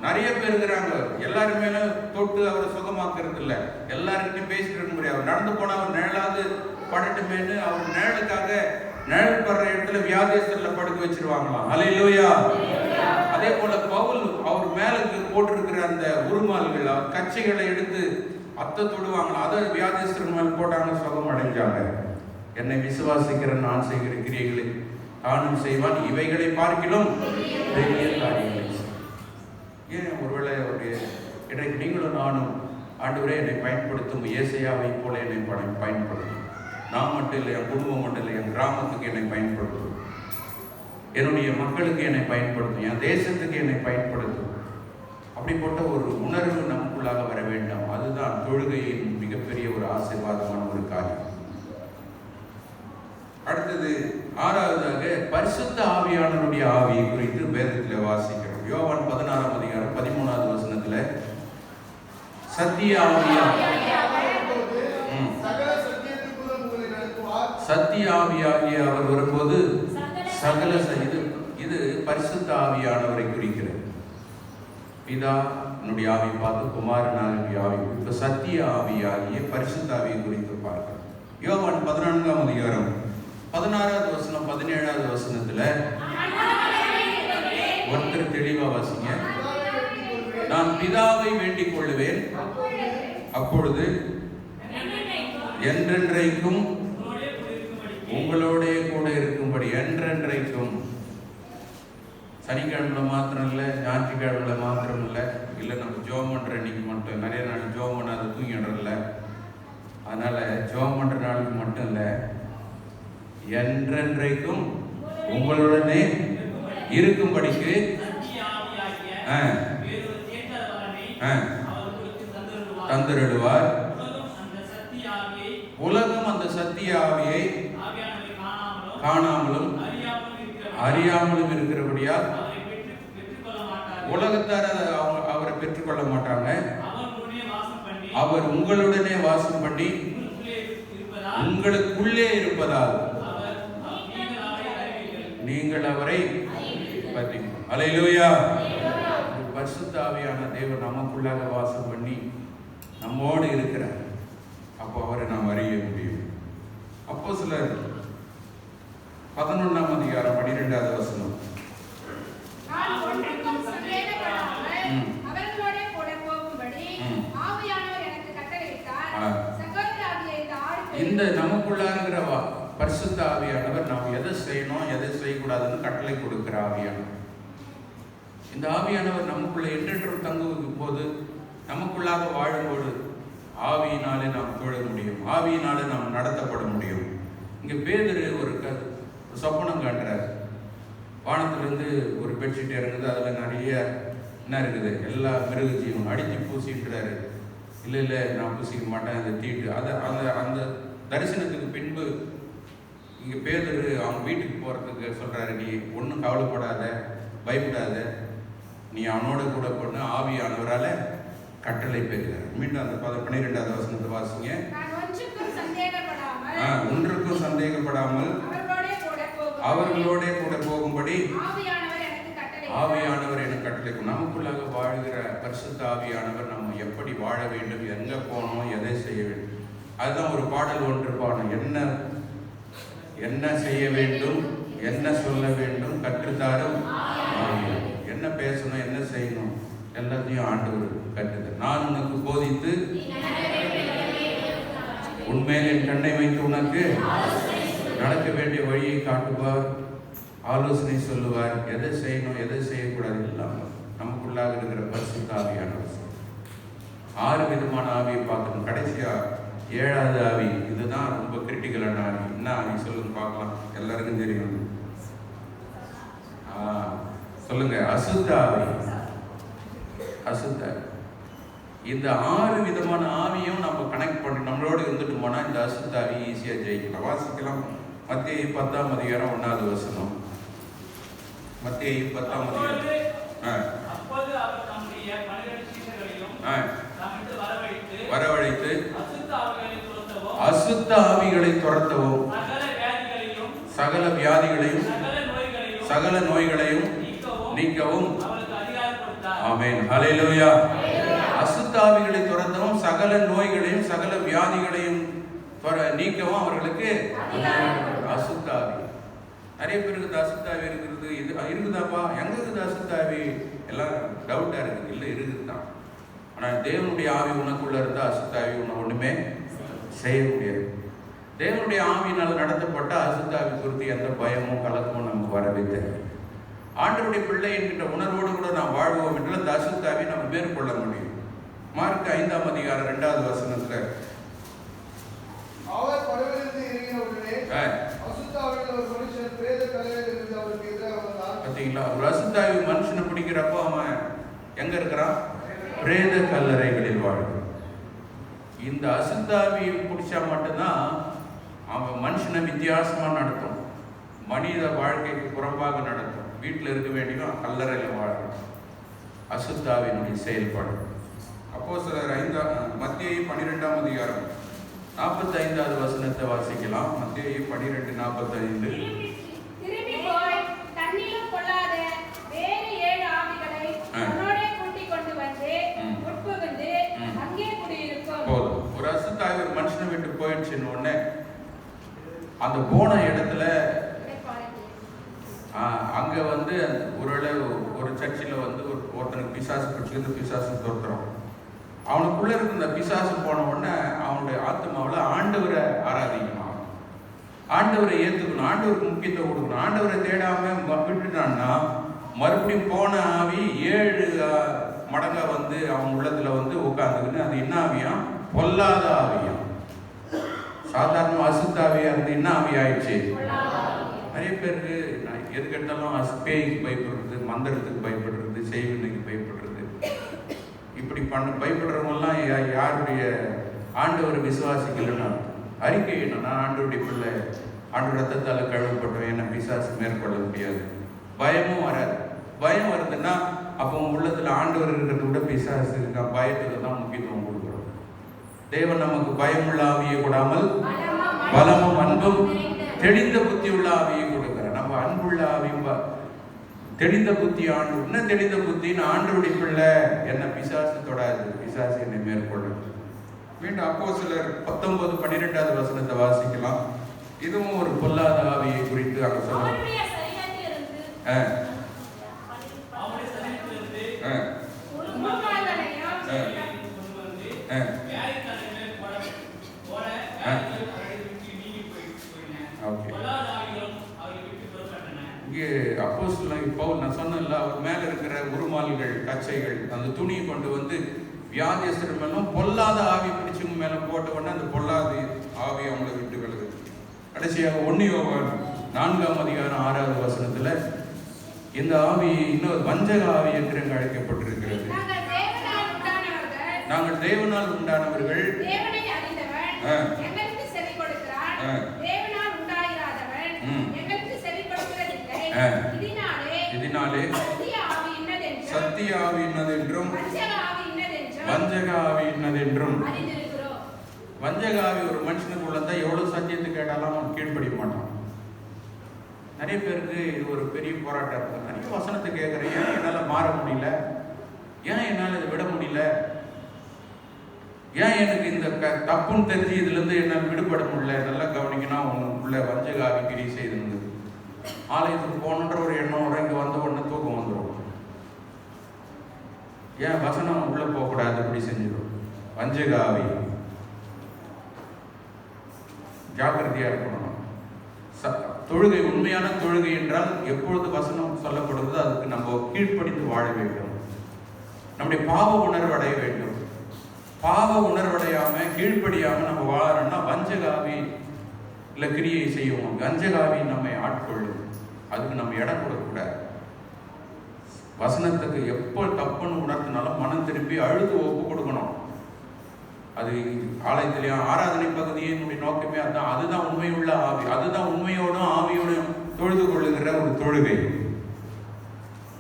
நிறைய பேர் இருக்கிறாங்க, எல்லாரும் மேல தொட்டு அவரை சுகமாக்குறது இல்லை, எல்லாருக்கிட்டையும் பேசிட்டு இருக்க முடியாது. அவர் நடந்து போனா அவர் நிழலாவது படட்டுமேன்னு அவர் நிழலுக்காக நிழல் படுற இடத்துல வியாதியஸ்தர்ல படுக்க வச்சிருவாங்களாம். அல்லேலூயா. அதே போல பவுல் அவர் மேலுக்கு போட்டிருக்கிற அந்த உருமால்கள், அவர் கச்சைகளை எடுத்து அத்தை தொடுவாங்களாம், அதை வியாதியஸ்தர் மேல் போட்டாங்க, சுகம் அடைஞ்சாங்க. என்னை விசுவாசிக்கிற நான் செய்கிற கிரியைகளை தானும் செய்வான், இவைகளை பார்க்கிலும் பெரிய காரியங்களை. ஏன் ஒருவேளை அவருடைய இன்றைக்கு நீங்களும் நானும் ஆண்டவரே என்னை பயன்படுத்தும், ஏசையாவை போல என்னை பயன்படுத்தும். நான் மட்டும் இல்லை, என் குடும்பம் மட்டும் இல்லை, என் கிராமத்துக்கு என்னை பயன்படுத்தும், என்னுடைய மக்களுக்கு என்னை பயன்படுத்தும், என் தேசத்துக்கு என்னை பயன்படுத்தும். அப்படிப்பட்ட ஒரு உணர்வு நமக்குள்ளாக வர வேண்டாம். அதுதான் தொழுகையின் மிகப்பெரிய ஒரு ஆசீர்வாதமான ஒரு காரியம். அடுத்தது ஆறாவதாக பரிசுத்த ஆவியானவருடைய ஆவியை குறித்து வேதத்தில் வாசிக்கிறோம். யோவான் 16:13 சத்திய ஆவியாகிய அவர் வரும்போது சகல இது பரிசுத்த ஆவியானவரை குறிக்கிறது. பிதா என்னுடைய ஆவியை பார்த்து குமாரனுடைய ஆவி, இப்ப சத்திய ஆவியாகிய பரிசுத்த ஆவியை குறித்து பார்க்கிறோம். யோவான் 14ஆம் அதிகாரம் 16வது வசனம் 17வது வசனத்துல ஒருத்தர் தெளிவா வாசிங்க. நான் பிதாவை வேண்டிக் கொள்ளுவேன், அப்பொழுது என்றென்றைக்கும் உங்களோட கூட இருக்கும்படி. என்றென்றைக்கும் சனிக்கிழமை மாத்திரம் இல்லை, ஞாயிற்றுக்கிழமை மாத்திரம் இல்லை, இல்லை நம்ம ஜோம் பண்ற அன்னைக்கு மட்டும். நிறைய நாள் ஜோம் பண்ண அது தூங்கிடுறதில்ல, அதனால ஜோம் பண்ற நாளுக்கு மட்டும் இல்லை, என்றென்றைக்கும் உங்களுடனே இருக்கும்படிக்கு தந்திருடுவார். உலகம் அந்த சத்திய ஆவியை காணாமலும் அறியாமலும் இருக்கிறபடியால் உலகத்தார் அவரை பெற்றுக்கொள்ள மாட்டாங்க. அவர் உங்களுடனே வாசம் பண்ணி உங்களுக்குள்ளே இருப்பதால் நீங்கள் அவரை பற்றி. அல்லேலூயா. பரிசுத்த ஆவியான தேவன் நமக்குள்ளாக வாசம் பண்ணி நம்மோடு இருக்கிறார். அப்போ அவரை நாம் அறிய முடியும். அப்போஸ்தலர் 11ஆம் அதிகாரம் 12வது வசனம். நான் ஒன்றுக்கும் சந்தேகப்படாமல் அவர்களோடே கூட போகும்படி ஆவியானவர் எனக்கு கட்டளையிட்டார். சகோதரராகிய இந்த நமக்குள்ளா இருக்கிற பரிசுத்த ஆவியானவர் நாம் எதை செய்யணும் எதை செய்யக்கூடாதுன்னு கட்டளை கொடுக்கிற ஆவியானவர். இந்த ஆவியானவர் நமக்குள்ள என்றென்றும் தங்குவதும் போது, நமக்குள்ளாக வாழும்போது ஆவியினாலே நாம் தொழ முடியும், ஆவியினாலே நாம் நடத்தப்பட முடியும். இங்க பேதுரு ஒரு சொப்பனம் காட்டுறார். வானத்திலிருந்து ஒரு பெட்ஷீட் இறங்குது, அதுல நிறைய என்ன இருக்குது, எல்லா மிருக ஜீவன் அடிச்சு பூசிட்டுறாரு. இல்லை நான் பூசிக்க மாட்டேன், அந்த தீட்டு அந்த தரிசனத்துக்கு பின்பு இங்க பேதுரு அவங்க வீட்டுக்கு போறதுக்கு சொல்றாரு. நீ ஒன்றும் கவலைப்படாத, பயப்படாத, நீ அவனோட கூட பொண்ணு ஆவியானவரால கட்டளை பெறுகிறார். மீண்டும் அந்த 12வது வசனத்தை வாசிங்க. ஒன்றுக்கும் சந்தேகப்படாமல் அவர்களோட கூட போகும்படி ஆவியானவர் எனக்கு கட்டளை. நமக்குள்ளாக வாழ்கிற பரிசுத்த ஆவியானவர் நம்ம எப்படி வாழ வேண்டும், எங்க போகணும், எதை செய்ய வேண்டும். அதுதான் ஒரு பாடல் ஒன்று பாடணும். என்ன செய்ய வேண்டும், என்ன சொல்ல வேண்டும், கற்றுத்தாரும் என்ன பேசணும், என்ன செய்யணும், எல்லாத்தையும் ஆண்டவர் கற்றுத்தார். நான் உனக்கு போதித்து உண்மையில் என் கண்ணை வைத்து உனக்கு நடக்க வேண்டிய வழியை காட்டுவார், ஆலோசனை சொல்லுவார், எதை செய்யணும் எதை செய்யக்கூடாது இல்லாம நமக்குள்ளாக இருக்கிற பரிசுத்த ஆவியானவர். 6 விதமான ஆவியை பார்க்கணும். கடைசியா 7வது ஆவி, இதுதான் ரொம்ப கிரிட்டிக்கலான ஆவி. என்ன ஆவி சொல்லுங்க பார்க்கலாம், எல்லாருக்கும் தெரியும். சொல்லுங்க, அசுத்த ஆவி. அசுத்த. இந்த 6 விதமான ஆவியும் நம்ம கனெக்ட் பண்ணி நம்மளோட இருந்துட்டு போனா இந்த அசுத்த ஆவி ஈஸியா ஜெயிக்கலாம். வாசிக்கலாம். மத்தேயு 10ஆம் அதிகாரம் 1வது வசனம். மத்தேயு 10ஆம் அதிகாரம். வரவழைத்து அசுத்த ஆவிகளை துரத்தவும் சகல வியாதிகளையும் சகல நோய்களையும் நீக்கவும். ஆமென். ஹல்லேலூயா. அசுத்த ஆவிகளை துரத்தவும் சகல நோய்களையும் சகல வியாதிகளையும் நீக்கவும் அவர்களுக்கு அசுத்த ஆவி. நிறைய பேருக்கு அசுத்த ஆவி இருக்கிறது. இது இருக்குதாப்பா, எங்க இருக்குது அசுத்த ஆவி? எல்லாம் டவுட்டா இருக்குது. இல்லை, இருக்குதுதான். ஆனால் தேவனுடைய ஆவி உனக்குள்ள இருந்தா அசுத்த ஆவி உன்னை ஒண்ணுமே செய்ய முடியாது. தேவனுடைய ஆவியினால் நடத்தப்பட்ட அசுத்த ஆவி குறித்து எந்த பயமும் கலக்கமும் நமக்கு வரவே தேவை. ஆண்டவருடைய பிள்ளை என்கின்ற உணர்வோடு கூட நாம் வாழ்வோம் என்றால் அந்த அசுத்த ஆவி நம்ம மேற்கொள்ள முடியும். மார்க் 5ஆம் அதிகாரம் 2வது வசனத்துல அவர் படவிலிருந்து இறங்கின உடனே அசுத்த ஆவியுள்ள ஒரு மனுஷன் பிரேத கல்லறையில் இருந்து அவருக்கு எதிராக வந்தான். பாத்தீங்களா, ஒரு அசுத்த ஆவி மனுஷனை பிடிக்கிறப்போ அவன் எங்க இருக்கிறான்? பிரேத கல்லறைகளில் வாழ்கிறான். இந்த அசுத்த ஆவி பிடிச்சா மட்டும்தான் அவன் மனுஷனை வித்தியாசமா நடத்தும், மனித வாழ்க்கைக்கு புறம்பாக நடத்தும். வீட்டில் இருக்க வேண்டியும் கல்லறையில் வாழும். அசுத்தாவினுடைய செயல்பாடு. அப்போஸ்தலர் மத்தேயு 12ஆம் அதிகாரம் 45வது வசனத்தை வாசிக்கலாம். மத்தேயு 12:45. திரும்பி போய் தண்ணீரும் கொள்ளாத அந்த போன இடத்துல அங்கே வந்து ஒரு சர்ச்சில் வந்து ஒருத்தனுக்கு பிசாசு பிடிச்சிருந்து பிசாசு தோற்றுறோம். அவனுக்குள்ளே இருக்க இந்த பிசாசு போன உடனே அவனுடைய ஆத்மாவில் ஆண்டவரை ஆராதிக்கணும், ஆண்டவரை ஏற்றுக்கணும், ஆண்டவருக்கு முக்கியத்துவம் கொடுக்கணும். ஆண்டவரை தேடாமல் விட்டுட்டான்னா மறுபடியும் போன ஆவி 7 மடங்கா வந்து அவன் உள்ளத்துல வந்து உட்காந்துக்கின்னு அது என்ன ஆவியாம்? பொல்லாத ஆவியாம். சாதாரண அசுத்தாவியா இருந்து என்ன ஆவி ஆயிடுச்சு? நிறைய பேருக்கு எது கேட்டாலும் பேய்க்கு பயப்படுறது, மந்திரத்துக்கு பயப்படுறது, செய்வினைக்கு பயப்படுறது, இப்படி பயப்படுறவங்கெல்லாம் யாருடைய ஆண்டவர் விசுவாசிக்கலன்னா அறிக்கை என்னன்னா ஆண்டவருடைய பிள்ளை, ஆண்டு ரத்தத்தால் கழுவப்பட்டவன் என்ன பிசாசு மேற்கொள்ள முடியாது. பயமும் வராது. பயம் வருதுன்னா அப்போ உள்ளத்துல ஆண்டவர் இருக்கிறத விட பிசாசு இருக்கா, பயத்துக்கு தான் முக்கியத்துவம் கொடுக்குறோம். தேவன் நமக்கு பயமுள்ள ஆவியை கூடாமல் பலமும் அன்பும் தெளிந்த புத்தி உள்ள ஆவியை கொடுக்கிறார். நம்ம அன்புள்ள ஆவியும் தெளிந்த புத்தி ஆண்டு இன்னும் தெளிந்த புத்தின்னு ஆண்டவருடைய பிள்ளை என்ன பிசாசு தொடாது, பிசாசு என்னை மேற்கொள்ளும். மீண்டும் அப்போஸ்தலர் 19:12 வசனத்தை வாசிக்கலாம். இதுவும் ஒரு பொல்லாத ஆவியை குறித்து அங்க சொல்லுவோம். இங்கே அப்போஸ்தலன் பவுல் நான் சொன்னேன்ல, அவர் மேல இருக்கிற உருமால்கள், கச்சைகள், அந்த துணியை கொண்டு வந்து வியாதியஸ்தர் மேலும் பொல்லாத ஆவி பிடிச்சவங்க மேல போட்ட உடனே அந்த பொல்லாத ஆவி அவங்களை விட்டு விலகுது. கடைசியாக 1 யோவான் 4:6 வசனத்துல இந்த ஆவி இன்னொரு வஞ்சக ஆவி என்று அழைக்கப்பட்டிருக்கிறது. நாங்கள் தேவனால் உண்டானவர்கள், இதனாலே சத்திய ஆவி இன்னதென்றும் வஞ்சக ஆவி இன்னதென்றும். வஞ்சக ஆவி ஒரு மனுஷனுக்கு உள்ளதா எவ்வளவு சத்தியத்தை கேட்டாலும் அவன் கீழ்ப்படிய மாட்டான். நிறைய பேருக்கு இது ஒரு பெரிய போராட்டம் இருக்கு. நிறைய வசனத்தை கேட்குறேன், ஏன் என்னால் மாற முடியல, ஏன் என்னால் இதை விட முடியல, ஏன் எனக்கு இந்த தப்புன்னு தெரிஞ்சு இதுலேருந்து என்னால் விடுபட முடியல. நல்லா கவனிக்கணும், உங்களுக்குள்ள வஞ்சக ஆவி கிரி செய்திருந்தது. ஆலயத்துக்கு போகணுன்ற ஒரு எண்ணம் வரும், இங்கே வந்த உடனே தூக்கம் வந்துடும். ஏன் வசனம் உள்ளே போகக்கூடாது, அப்படி செஞ்சிடும். வஞ்சக ஆவி ஜாக்கிரதையா இருக்கணும். தொழுகை உண்மையான தொழுகை என்றால் எப்பொழுது வசனம் சொல்லப்படுவது அதுக்கு நம்ம கீழ்ப்படிந்து வாழ வேண்டும். நம்முடைய பாவ உணர்வு அடைய வேண்டும். பாவ உணர்வடையாம கீழ்ப்படியாம நம்ம வாழறோம்னா வஞ்சகாவி இல்லை கிரியை செய்வோம். வஞ்சகாவி நம்மை ஆட்கொள்ளும். அதுக்கு நம்ம இடம் கொடுக்கக்கூடாது. வசனத்துக்கு எப்போ தப்புன்னு உணர்த்தினாலும் மனம் திரும்பி அழுது ஒப்பு கொடுக்கணும். அது ஆலயத்திலேயே ஆராதனை பகுதியினுடைய நோக்கமே அதுதான். அதுதான் உண்மையுள்ள ஆவி, அதுதான் உண்மையோடும் ஆவியோடும் தொழுது கொள்ளுகிற ஒரு தொழுகை.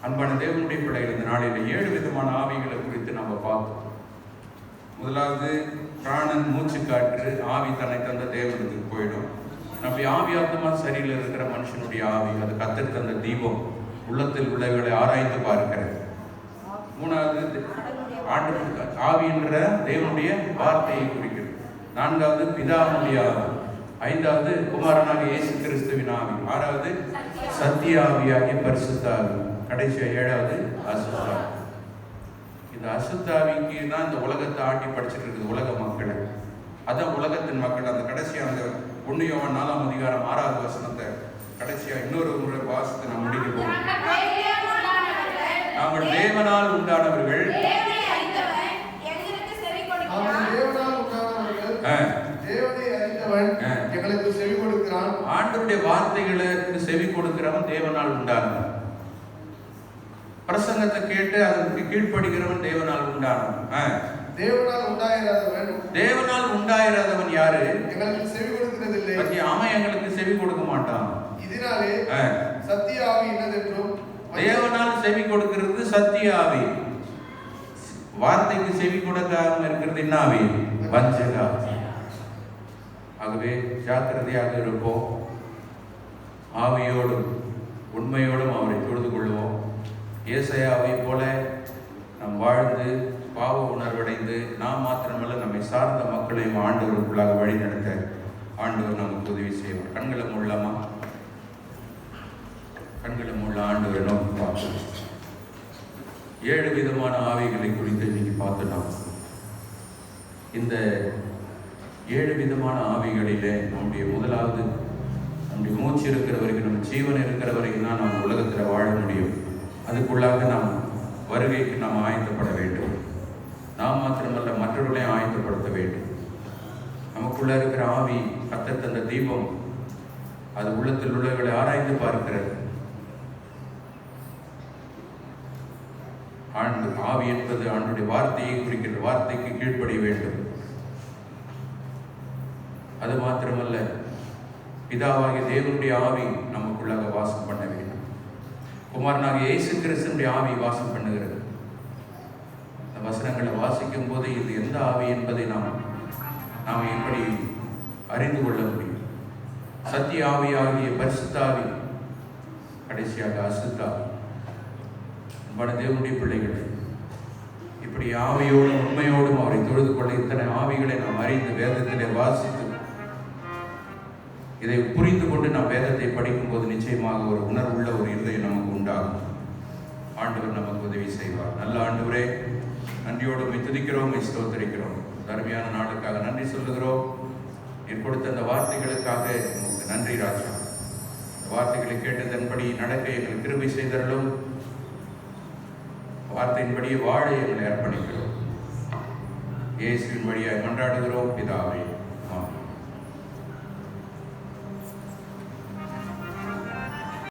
அன்பான தேவனுடைய பிள்ளைகள், இந்த நாளில் 7 விதமான ஆவிகளை குறித்து நம்ம பார்த்தோம். முதலாவது பிராணன், மூச்சு காற்று ஆவி தன்னை தந்த தேவனுக்கு போயிடும். நம்ம ஆவி ஆத்மா சரியில் இருக்கிற மனுஷனுடைய ஆவி, அது கர்த்தர் தந்த தீபம், உள்ளத்தில் உள்ளவர்களை ஆராய்ந்து பார்க்கிறது. மூணாவது ஆவி என்ற தேவனுடைய வார்த்தையை குறிக்கிறது. நான்காவது பிதாவுடைய ஆவி. ஐந்தாவது குமாரனாக இயேசு கிறிஸ்துவின் ஆவி. ஆறாவது சத்திய ஆவியாகிய பரிசுத்த ஆவி. கடைசியா 7வது அசுத்தாவி. இந்த அசுத்தாவிக்கு தான் இந்த உலகத்தை ஆட்டி படிச்சுட்டு இருக்குது உலக மக்களை. அதான் உலகத்தின் மக்கள். அந்த கடைசியா அந்த 1 யோவான் 4:6 வசனத்தை கடைசியா இன்னொரு முறை வாசித்து நாம் முடிக்க போகிறோம். நாங்கள் தேவனால் உண்டானவர்கள், எங்களுக்கு செவி கொடுக்கிறான். ஆண்டவருடைய வார்த்தைகளுக்கு செவி கொடுக்கிறவன் தேவனால் உண்டானவன். பிரசங்கத்தை கேட்டு அதற்கு கீழ்ப்படுகிறவன் தேவனால் உண்டானவன். தேவனால் உண்டாயிராதவன் யாரு? எங்களுக்கு செவி கொடுக்கிறதில்லை. அவன் எங்களுக்கு செவி கொடுக்க மாட்டான். இதனாலே சத்திய ஆவி என்னதென்றும். தேவனால் செவி கொடுக்கிறது சத்திய ஆவி. வார்த்தைக்கு செவி கொடுக்காம இருக்கிறது என்ன ஆவி? வஞ்சக ஆவி. ஆகவே ஜாக்கிரதையாக இருப்போம். ஆவியோடும் உண்மையோடும் அவரை தொழுது கொள்வோம். ஏசாயாவை போல நாம் வாழ்ந்து பாவ உணர்வடைந்து நாம் மாத்திரமல்ல நம்மை சார்ந்த மக்களையும் ஆண்டவருக்குள்ளாக வழி நடத்த ஆண்டவர் நமக்கு உதவி செய்வார். கண்களை மூடலாமா? கண்களை மூடல ஆண்டவரை நோக்கி பார்ப்போம். 7 விதமான ஆவிகளை குறித்து இன்னைக்கு பார்த்துட்டோம். இந்த 7 விதமான ஆவிகளிலே நம்முடைய முதலாவது, நம்முடைய மூச்சு இருக்கிற வரைக்கும், நம்ம ஜீவன் இருக்கிற வரைக்கும் தான் நம்ம உலகத்தில் வாழ முடியும். அதுக்குள்ளாக நாம் வருகைக்கு நாம் ஆயத்தப்பட வேண்டும். நாம் மாத்திரமல்ல, மற்றவர்களையும் ஆயத்தப்படுத்த வேண்டும். நமக்குள்ள இருக்கிற ஆவி, கர்த்தர் தந்த தீபம், அது உள்ளத்தில் உள்ளவர்களை ஆராய்ந்து பார்க்கிறது. ஆவி என்பது ஆண்டுடைய வார்த்தையை குறிக்கிறது. வார்த்தைக்கு கீழ்ப்படிய வேண்டும். அது மாத்திரமல்ல, பிதாவாகிய தேவனுடைய ஆவி நமக்குள்ளாக வாசம் பண்ண வேண்டும். குமாரனாகிய இயேசு கிறிஸ்துவினுடைய ஆவி வாசம் பண்ணுகிறது. இந்த வசனங்களை வாசிக்கும் போது இது எந்த ஆவி என்பதை நாம் எப்படி அறிந்து கொள்ள முடியும்? சத்திய ஆவியாகிய பரிசுத்த ஆவி, கடைசியாக அசுத்த ஆவி. அன்பான தேவனுடைய பிள்ளைகள், இப்படி ஆவியோடும் உண்மையோடும் அவரை தொழுது கொள்ள இத்தனை ஆவிகளை நாம் அறிந்து வேதத்திலே வாசித்து இதை புரிந்து கொண்டு நாம் வேதத்தை படிக்கும் போது நிச்சயமாக ஒரு உணர்வுள்ள ஒரு இருதயம் நமக்கு உண்டாகும். ஆண்டவர் நமக்கு உதவி செய்வார். நல்ல ஆண்டவரே, நன்றியோடு துதிக்கிறோம், ஸ்தோத்திரிக்கிறோம். அருமையான நாளுக்காக நன்றி சொல்லுகிறோம். நீர் கொடுத்த அந்த வார்த்தைகளுக்காக உங்களுக்கு நன்றி ராஜா. இந்த வார்த்தைகளை கேட்டதன்படி நடக்க எங்களுக்கு கிருபை செய்தருளும். வார்த்தையின்படியே வாழ எங்களை அர்ப்பணிக்கிறோம். இயேசுவின் வழியாய் மன்றாடுகிறோம் பிதாவே.